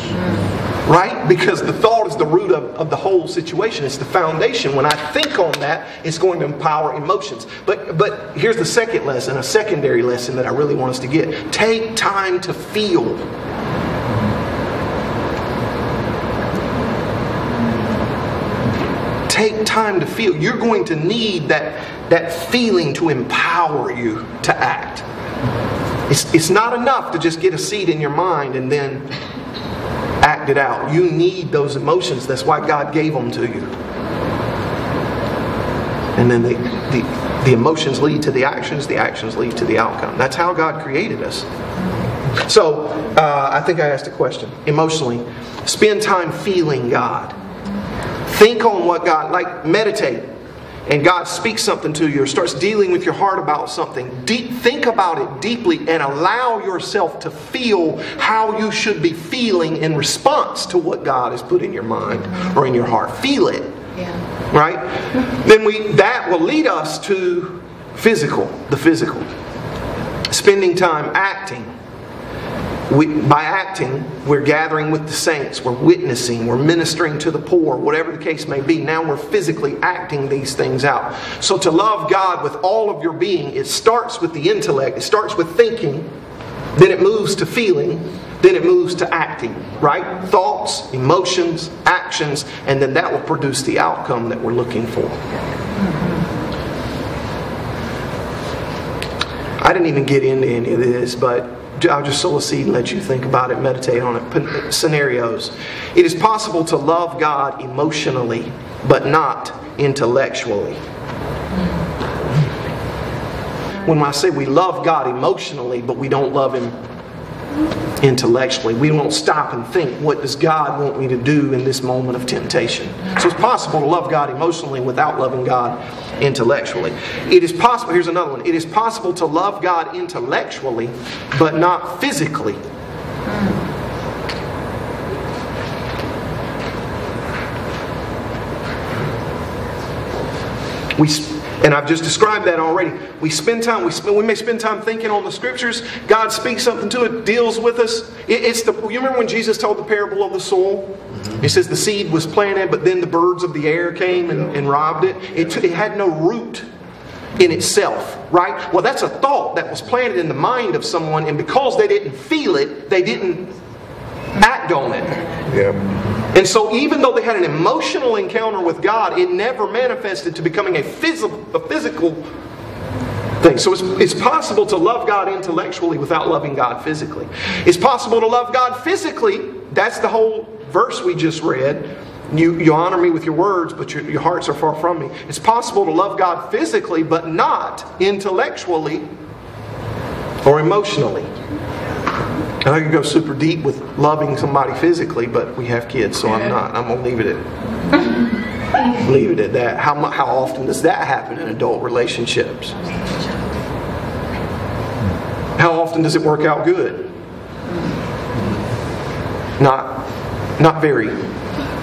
Right? Because the thought is the root of the whole situation. It's the foundation. When I think on that, it's going to empower emotions. But here's the second lesson, a secondary lesson that I really want us to get. Take time to feel. Take time to feel. You're going to need that feeling to empower you to act. It's not enough to just get a seed in your mind and then act it out. You need those emotions. That's why God gave them to you. And then the emotions lead to the actions lead to the outcome. That's how God created us. So, I think I asked a question. Emotionally, spend time feeling God. Think on what God, like meditate. And God speaks something to you or starts dealing with your heart about something. Think about it deeply and allow yourself to feel how you should be feeling in response to what God has put in your mind or in your heart. Feel it. Yeah. Right? Then that will lead us to the physical. Spending time acting. By acting, we're gathering with the saints, we're witnessing, we're ministering to the poor, whatever the case may be. Now we're physically acting these things out. So to love God with all of your being, it starts with the intellect, it starts with thinking, then it moves to feeling, then it moves to acting, right? Thoughts, emotions, actions, and then that will produce the outcome that we're looking for. I didn't even get into any of this, but I'll just sow a seed and let you think about it, meditate on it. Scenarios. It is possible to love God emotionally, but not intellectually. When I say we love God emotionally, but we don't love Him intellectually, we won't stop and think, what does God want me to do in this moment of temptation? So it's possible to love God emotionally without loving God intellectually. It is possible, here's another one, it is possible to love God intellectually, but not physically. And I've just described that already. We may spend time thinking on the Scriptures. God speaks something to it, deals with us. You remember when Jesus told the parable of the soil? He says the seed was planted, but then the birds of the air came and robbed it. It had no root in itself, right? Well, that's a thought that was planted in the mind of someone, and because they didn't feel it, they didn't act on it. Yeah. And so even though they had an emotional encounter with God, it never manifested to becoming a physical thing. So it's possible to love God intellectually without loving God physically. It's possible to love God physically. That's the whole verse we just read. You honor me with your words, but your hearts are far from me. It's possible to love God physically, but not intellectually or emotionally. And I could go super deep with loving somebody physically, but we have kids, so I'm not. I'm going to leave it at Leave it at that. How often does that happen in adult relationships? How often does it work out good? Not very.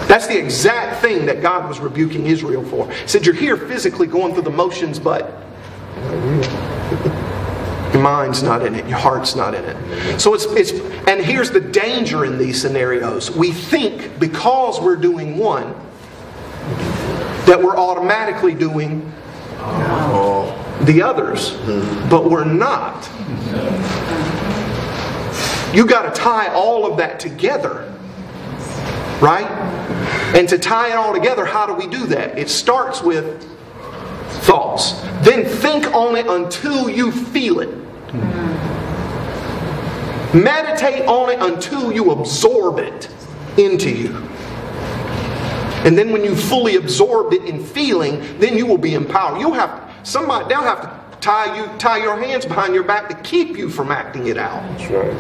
That's the exact thing that God was rebuking Israel for. He said, you're here physically going through the motions, but your mind's not in it. Your heart's not in it. So and here's the danger in these scenarios. We think because we're doing one, that we're automatically doing the others. But we're not. You got to tie all of that together. Right? And to tie it all together, how do we do that? It starts with thoughts. Then think on it until you feel it. Meditate on it until you absorb it into you. And then when you fully absorbed it in feeling, then you will be empowered. They'll have to tie your hands behind your back to keep you from acting it out. That's right.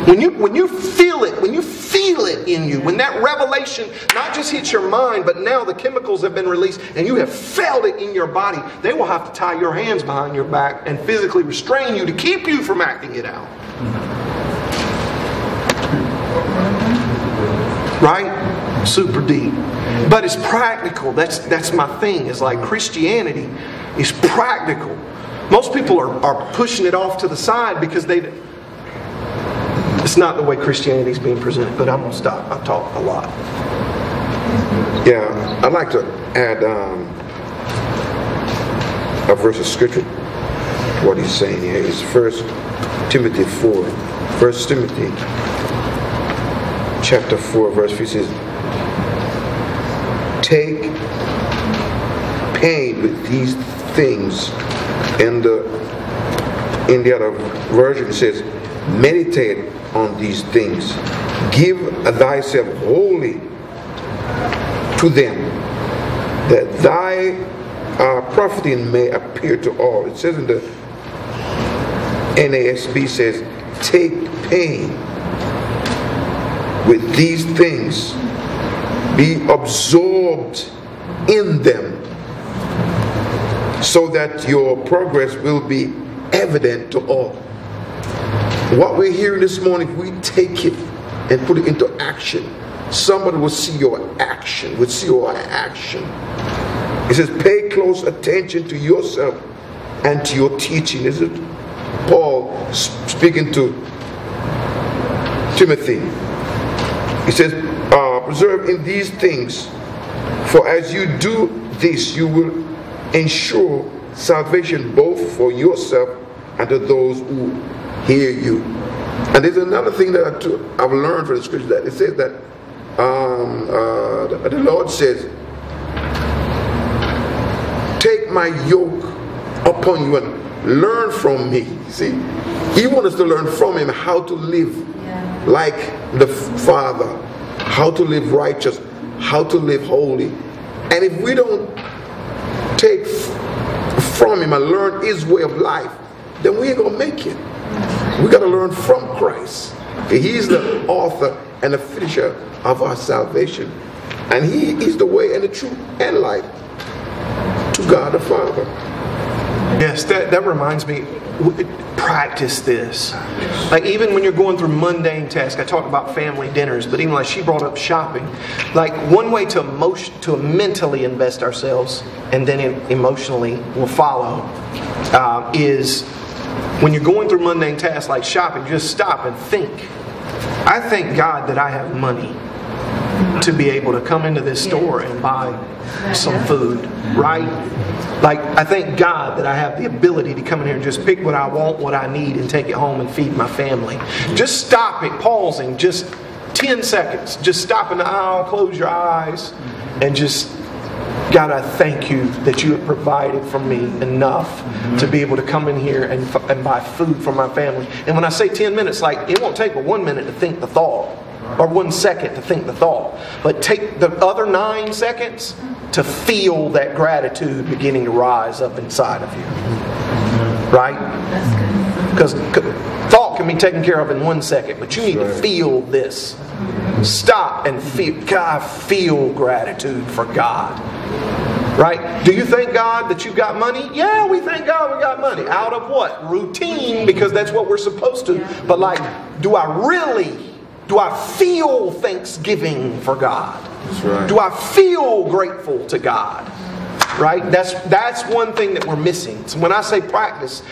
When you feel it in you, when that revelation not just hits your mind, but now the chemicals have been released and you have felt it in your body, they will have to tie your hands behind your back and physically restrain you to keep you from acting it out. Right? Super deep. But it's practical. That's my thing. It's like Christianity is practical. Most people are pushing it off to the side because it's not the way Christianity is being presented. But I'm going to stop. I talk a lot. Yeah, I'd like to add a verse of scripture. What he's saying here is 1 Timothy 4. 1 Timothy chapter 4 verse 3 says, take pain with these things. And in the other version it says, meditate on these things. Give thyself wholly to them, that thy profiting may appear to all. It says in the NASB says, take pain with these things. Be absorbed in them, so that your progress will be evident to all. What we're hearing this morning, if we take it and put it into action, somebody will see your action, will see your action. It says, pay close attention to yourself and to your teaching. This is Paul speaking to Timothy. He says, preserve in these things, for as you do this, you will ensure salvation both for yourself and to those who hear you. And there's another thing that I've learned from the scripture, that it says that the Lord says, take my yoke upon you and learn from me. See, he wants us to learn from him how to live like the Father, how to live righteous, how to live holy. And if we don't take from him and learn his way of life, then we ain't gonna make it. We gotta learn from Christ. He's the author and the finisher of our salvation, and he is the way and the truth and life to God the Father. Yes, that reminds me, practice this. Like even when you're going through mundane tasks, I talk about family dinners, but even like she brought up shopping. Like one way to mentally invest ourselves, and then emotionally will follow, is when you're going through mundane tasks like shopping, just stop and think. I thank God that I have money to be able to come into this store and buy some food, right? Like, I thank God that I have the ability to come in here and just pick what I want, what I need, and take it home and feed my family. Just stop it, pausing, just 10 seconds. Just stop in the aisle, close your eyes, and just, God, I thank you that you have provided for me enough to be able to come in here and buy food for my family. And when I say 10 minutes, like, it won't take but 1 minute to think the thought, or 1 second to think the thought. But take the other 9 seconds to feel that gratitude beginning to rise up inside of you. Right? Because thought can be taken care of in 1 second, but you need to feel this. Stop and feel. God, I feel gratitude for God. Right? Do you thank God that you've got money? Yeah, we thank God we got money. Out of what? Routine, because that's what we're supposed to. But like, do I feel thanksgiving for God? That's right. Do I feel grateful to God? Right? That's one thing that we're missing. So when I say practice,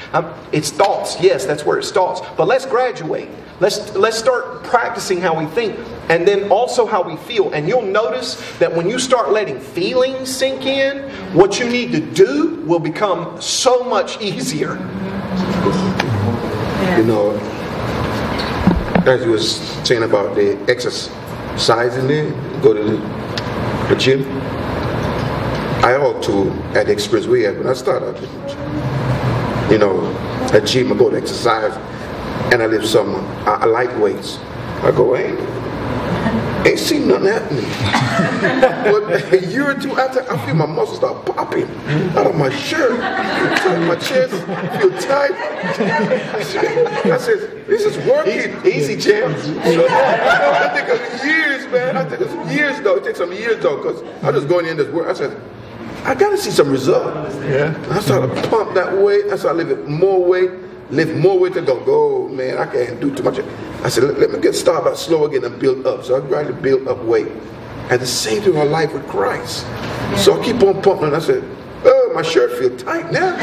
it's thoughts. Yes, that's where it starts. But let's graduate. Let's start practicing how we think, and then also how we feel. And you'll notice that when you start letting feelings sink in, what you need to do will become so much easier. You know, as you was saying about the exercising there, go to the gym. I also had the experience we had when I started. You know, at gym I go to exercise, and I lift some I like weights. I go, ain't seen nothing happening. But a year or two after, I feel my muscles start popping out of my shirt, my chest, feel tight. I said, this is working. Easy, champ. I think of years, man. I think it's years though. It takes some years though, because I'm just going in this work. I said, I gotta see some result. Yeah. I started to pump that weight. I started lifting more weight. Lift more weight to go, man, I can't do too much. I said, let me get started about slow again and build up. So I gradually build up weight. And the same thing in my life with Christ. So I keep on pumping. I said, oh, my shirt feels tight now.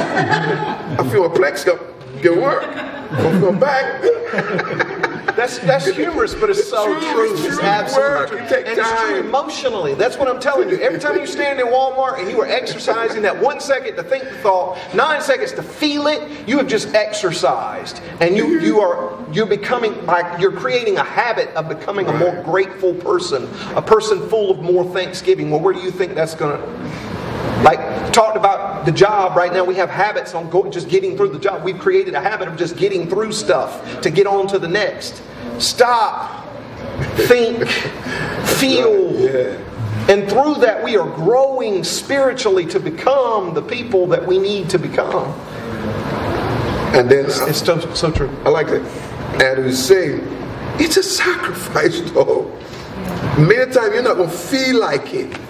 I feel my plex up. Get work. I'm going back. That's humorous, but it's so true. It's absolutely true. And it's true emotionally. That's what I'm telling you. Every time you stand in Walmart and you are exercising that 1 second to think the thought, 9 seconds to feel it, you have just exercised. And you're becoming, like, you're creating a habit of becoming a more grateful person, a person full of more thanksgiving. Well, where do you think that's going to... Like, talked about the job. Right now we have habits on just getting through the job. We've created a habit of just getting through stuff to get on to the next. Stop, think, feel. And through that we are growing spiritually to become the people that we need to become. And then it's so true. I like that. And he was saying, it's a sacrifice though. Many times you're not going to feel like it.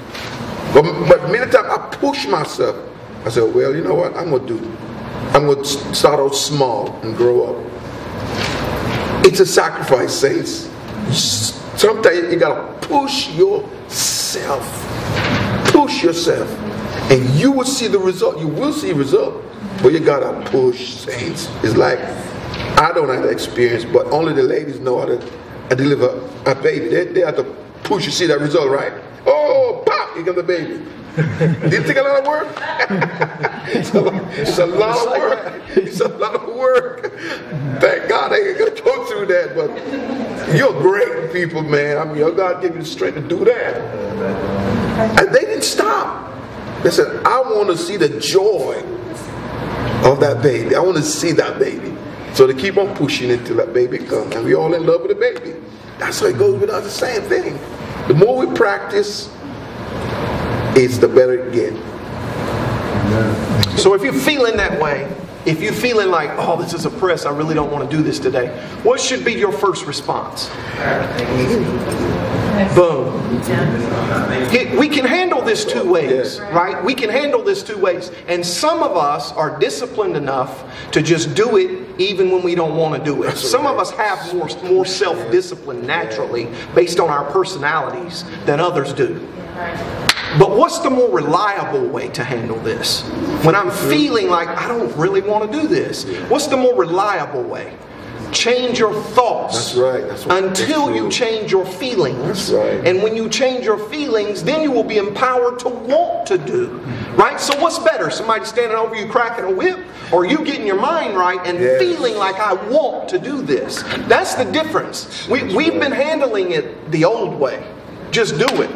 But many times I push myself. I said, well, you know what I'm going to do? I'm going to start out small and grow up. It's a sacrifice, saints. Sometimes you got to push yourself. Push yourself. And you will see the result. You will see result. But you got to push, saints. It's like, I don't have that experience, but only the ladies know how to deliver a baby. They have to push. You see that result, right? Oh, pop, here comes the baby. Did it take a lot of work? It's a lot of work. It's a lot of work. Thank God I ain't gonna go through that, but you're great people, man. I mean, your God gave you the strength to do that. And they didn't stop. They said, I want to see the joy of that baby. I want to see that baby. So they keep on pushing it till that baby comes. And we all in love with the baby. That's how it goes with us, the same thing. The more we practice, it's the better it gets. So if you're feeling that way, if you're feeling like, oh, this is a press, I really don't want to do this today, what should be your first response? Boom. We can handle this two ways, right? We can handle this two ways. And some of us are disciplined enough to just do it even when we don't want to do it. Some of us have more self-discipline naturally based on our personalities than others do. But what's the more reliable way to handle this? When I'm feeling like I don't really want to do this, what's the more reliable way? Change your thoughts. That's right. Until you change your feelings. That's right. And when you change your feelings, then you will be empowered to want to do. Right? So what's better? Somebody standing over you cracking a whip? Or you getting your mind right and feeling like I want to do this? That's the difference. We've been handling it the old way. Just do it.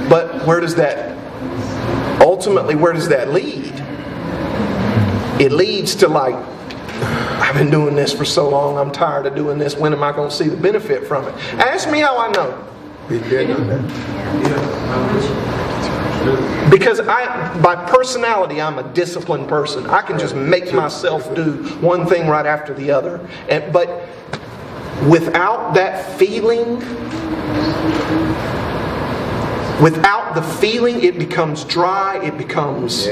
But where does that lead? It leads to like, I've been doing this for so long, I'm tired of doing this, when am I going to see the benefit from it? Ask me how I know. Because by personality, I'm a disciplined person. I can just make myself do one thing right after the other. But without that feeling, Without the feeling, it becomes dry. It becomes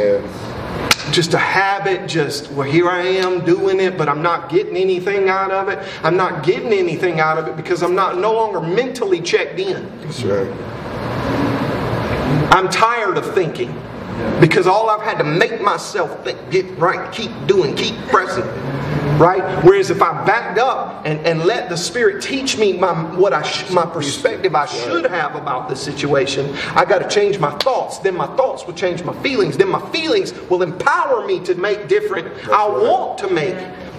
just a habit. Just, well, here I am doing it, but I'm not getting anything out of it. I'm not getting anything out of it because I'm no longer mentally checked in. That's right. I'm tired of thinking because all I've had to make myself think, get right, keep doing, keep pressing. Right? Whereas if I backed up and let the Spirit teach me my perspective I should have about this situation, I got to change my thoughts. Then my thoughts will change my feelings. Then my feelings will empower me to make different. Want to make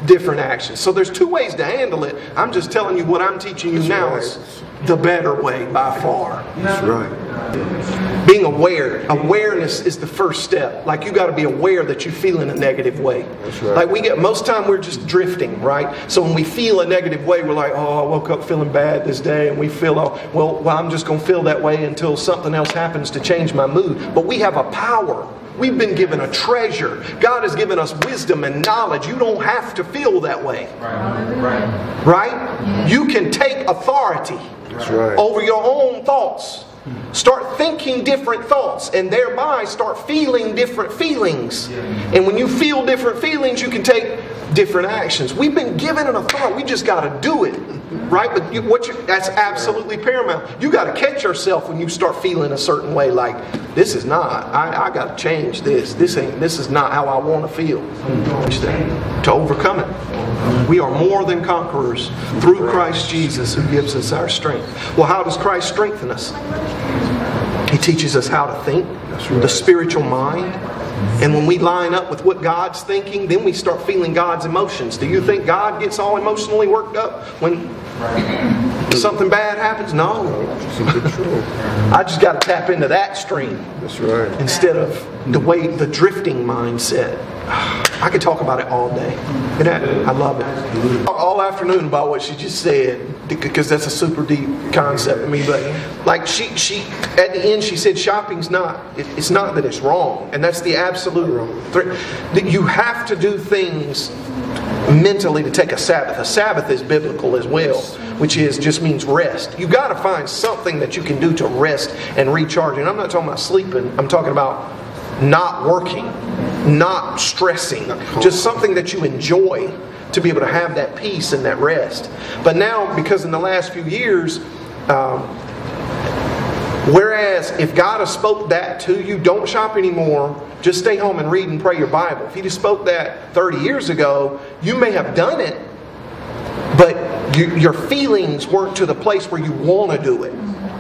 different actions. So there's two ways to handle it. I'm just telling you what I'm teaching you now is the better way by far. That's right. Being aware. Awareness is the first step. Like, you got to be aware that you feel in a negative way. That's right. Like, most time we're just drifting, right? So when we feel a negative way, we're like, oh, I woke up feeling bad this day, and we feel, well, I'm just going to feel that way until something else happens to change my mood. But we have a power. We've been given a treasure. God has given us wisdom and knowledge. You don't have to feel that way. Right? You can take authority over your own thoughts. Start thinking different thoughts and thereby start feeling different feelings. And when you feel different feelings, you can take different actions. We've been given an authority. We just got to do it. Right? But that's absolutely paramount. You got to catch yourself when you start feeling a certain way, like, this is not, I got to change this. This is not how I want to feel. To overcome it. We are more than conquerors through Christ Jesus, who gives us our strength. Well, how does Christ strengthen us? He teaches us how to think, the spiritual mind. And when we line up with what God's thinking, then we start feeling God's emotions. Do you think God gets all emotionally worked up when something bad happens? No. I just got to tap into that stream. That's right. Instead of the drifting mindset. I could talk about it all day. I love it. All afternoon about what she just said, because that's a super deep concept to me. But like she at the end, she said shopping's not. It's not that it's wrong, and that's the absolute wrong. That you have to do things mentally to take a Sabbath. A Sabbath is biblical as well, which just means rest. You got to find something that you can do to rest and recharge. And I'm not talking about sleeping. I'm talking about not working, not stressing, just something that you enjoy to be able to have that peace and that rest. But now, because in the last few years, whereas if God has spoke that to you, don't shop anymore, just stay home and read and pray your Bible. If He just spoke that 30 years ago, you may have done it, but your feelings weren't to the place where you want to do it.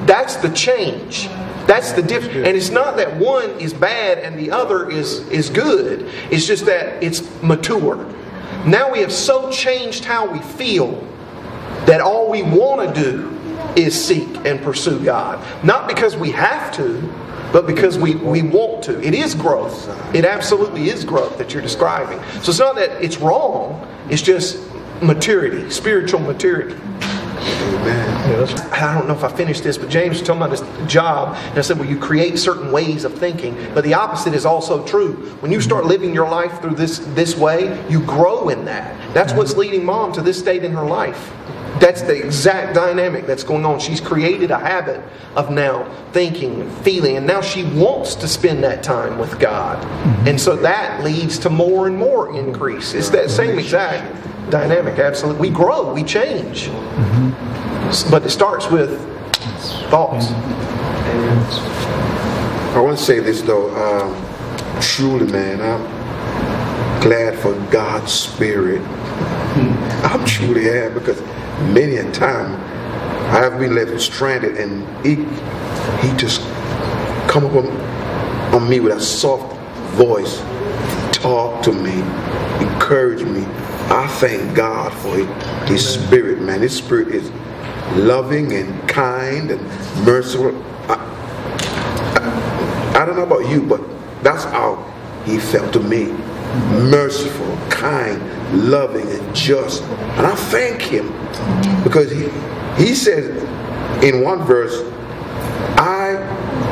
That's the change. That's the difference. And it's not that one is bad and the other is good. It's just that it's mature. Now we have so changed how we feel that all we want to do is seek and pursue God. Not because we have to, but because we want to. It is growth. It absolutely is growth that you're describing. So it's not that it's wrong. It's just maturity, spiritual maturity. I don't know if I finished this, but James was talking about his job, and I said, well, you create certain ways of thinking, but the opposite is also true. When you start living your life through this way, you grow in that. That's what's leading Mom to this state in her life. That's the exact dynamic that's going on. She's created a habit of now thinking and feeling, and now she wants to spend that time with God. And so that leads to more and more increase. It's that same exact dynamic, absolutely. We grow, we change. But it starts with thoughts. I want to say this though, truly, man, I'm glad for God's Spirit. I'm truly am, because many a time I have been left stranded, and he just come up on me with a soft voice, talk to me, encourage me. I thank God for His Spirit, man. His Spirit is loving and kind and merciful. I don't know about you, but that's how He felt to me. Merciful, kind, loving, and just. And I thank Him, because He says in one verse, I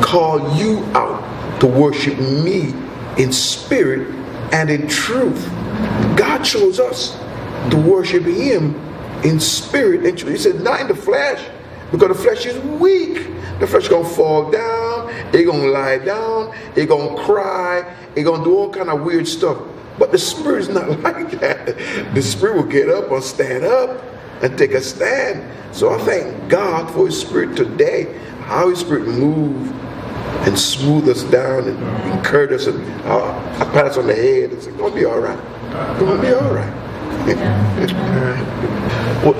call you out to worship me in spirit and in truth. God chose us to worship Him in spirit and truth. He said, not in the flesh, because the flesh is weak. The flesh gonna fall down, it gonna lie down, it gonna cry, it gonna do all kind of weird stuff. But the spirit is not like that. The spirit will get up or stand up and take a stand. So I thank God for his spirit today, how his spirit move and smooth us down and encourage us, and I pat us on the head and say, gonna be all right. Gonna be all right.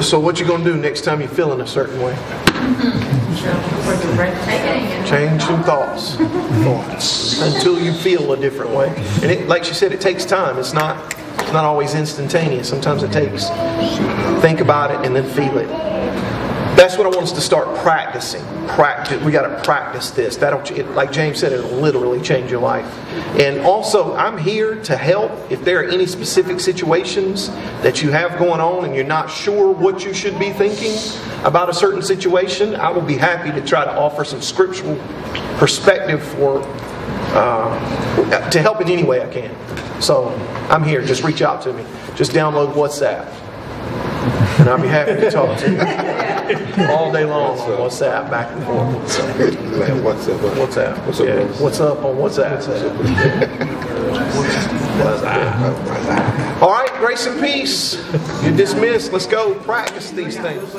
So what you gonna do next time you're feeling a certain way? Change some thoughts until you feel a different way. And it, like she said, it takes time. It's not always instantaneous. Sometimes it takes. Think about it and then feel it. That's what I want us to start practicing. We got to practice this. Like James said, it'll literally change your life. And also, I'm here to help. If there are any specific situations that you have going on and you're not sure what you should be thinking about a certain situation, I will be happy to try to offer some scriptural perspective to help in any way I can. So I'm here. Just reach out to me. Just download WhatsApp. And I'll be happy to talk to you all day long on WhatsApp, back and forth. WhatsApp. What's up on WhatsApp? All right, grace and peace. You're dismissed. Let's go practice these things.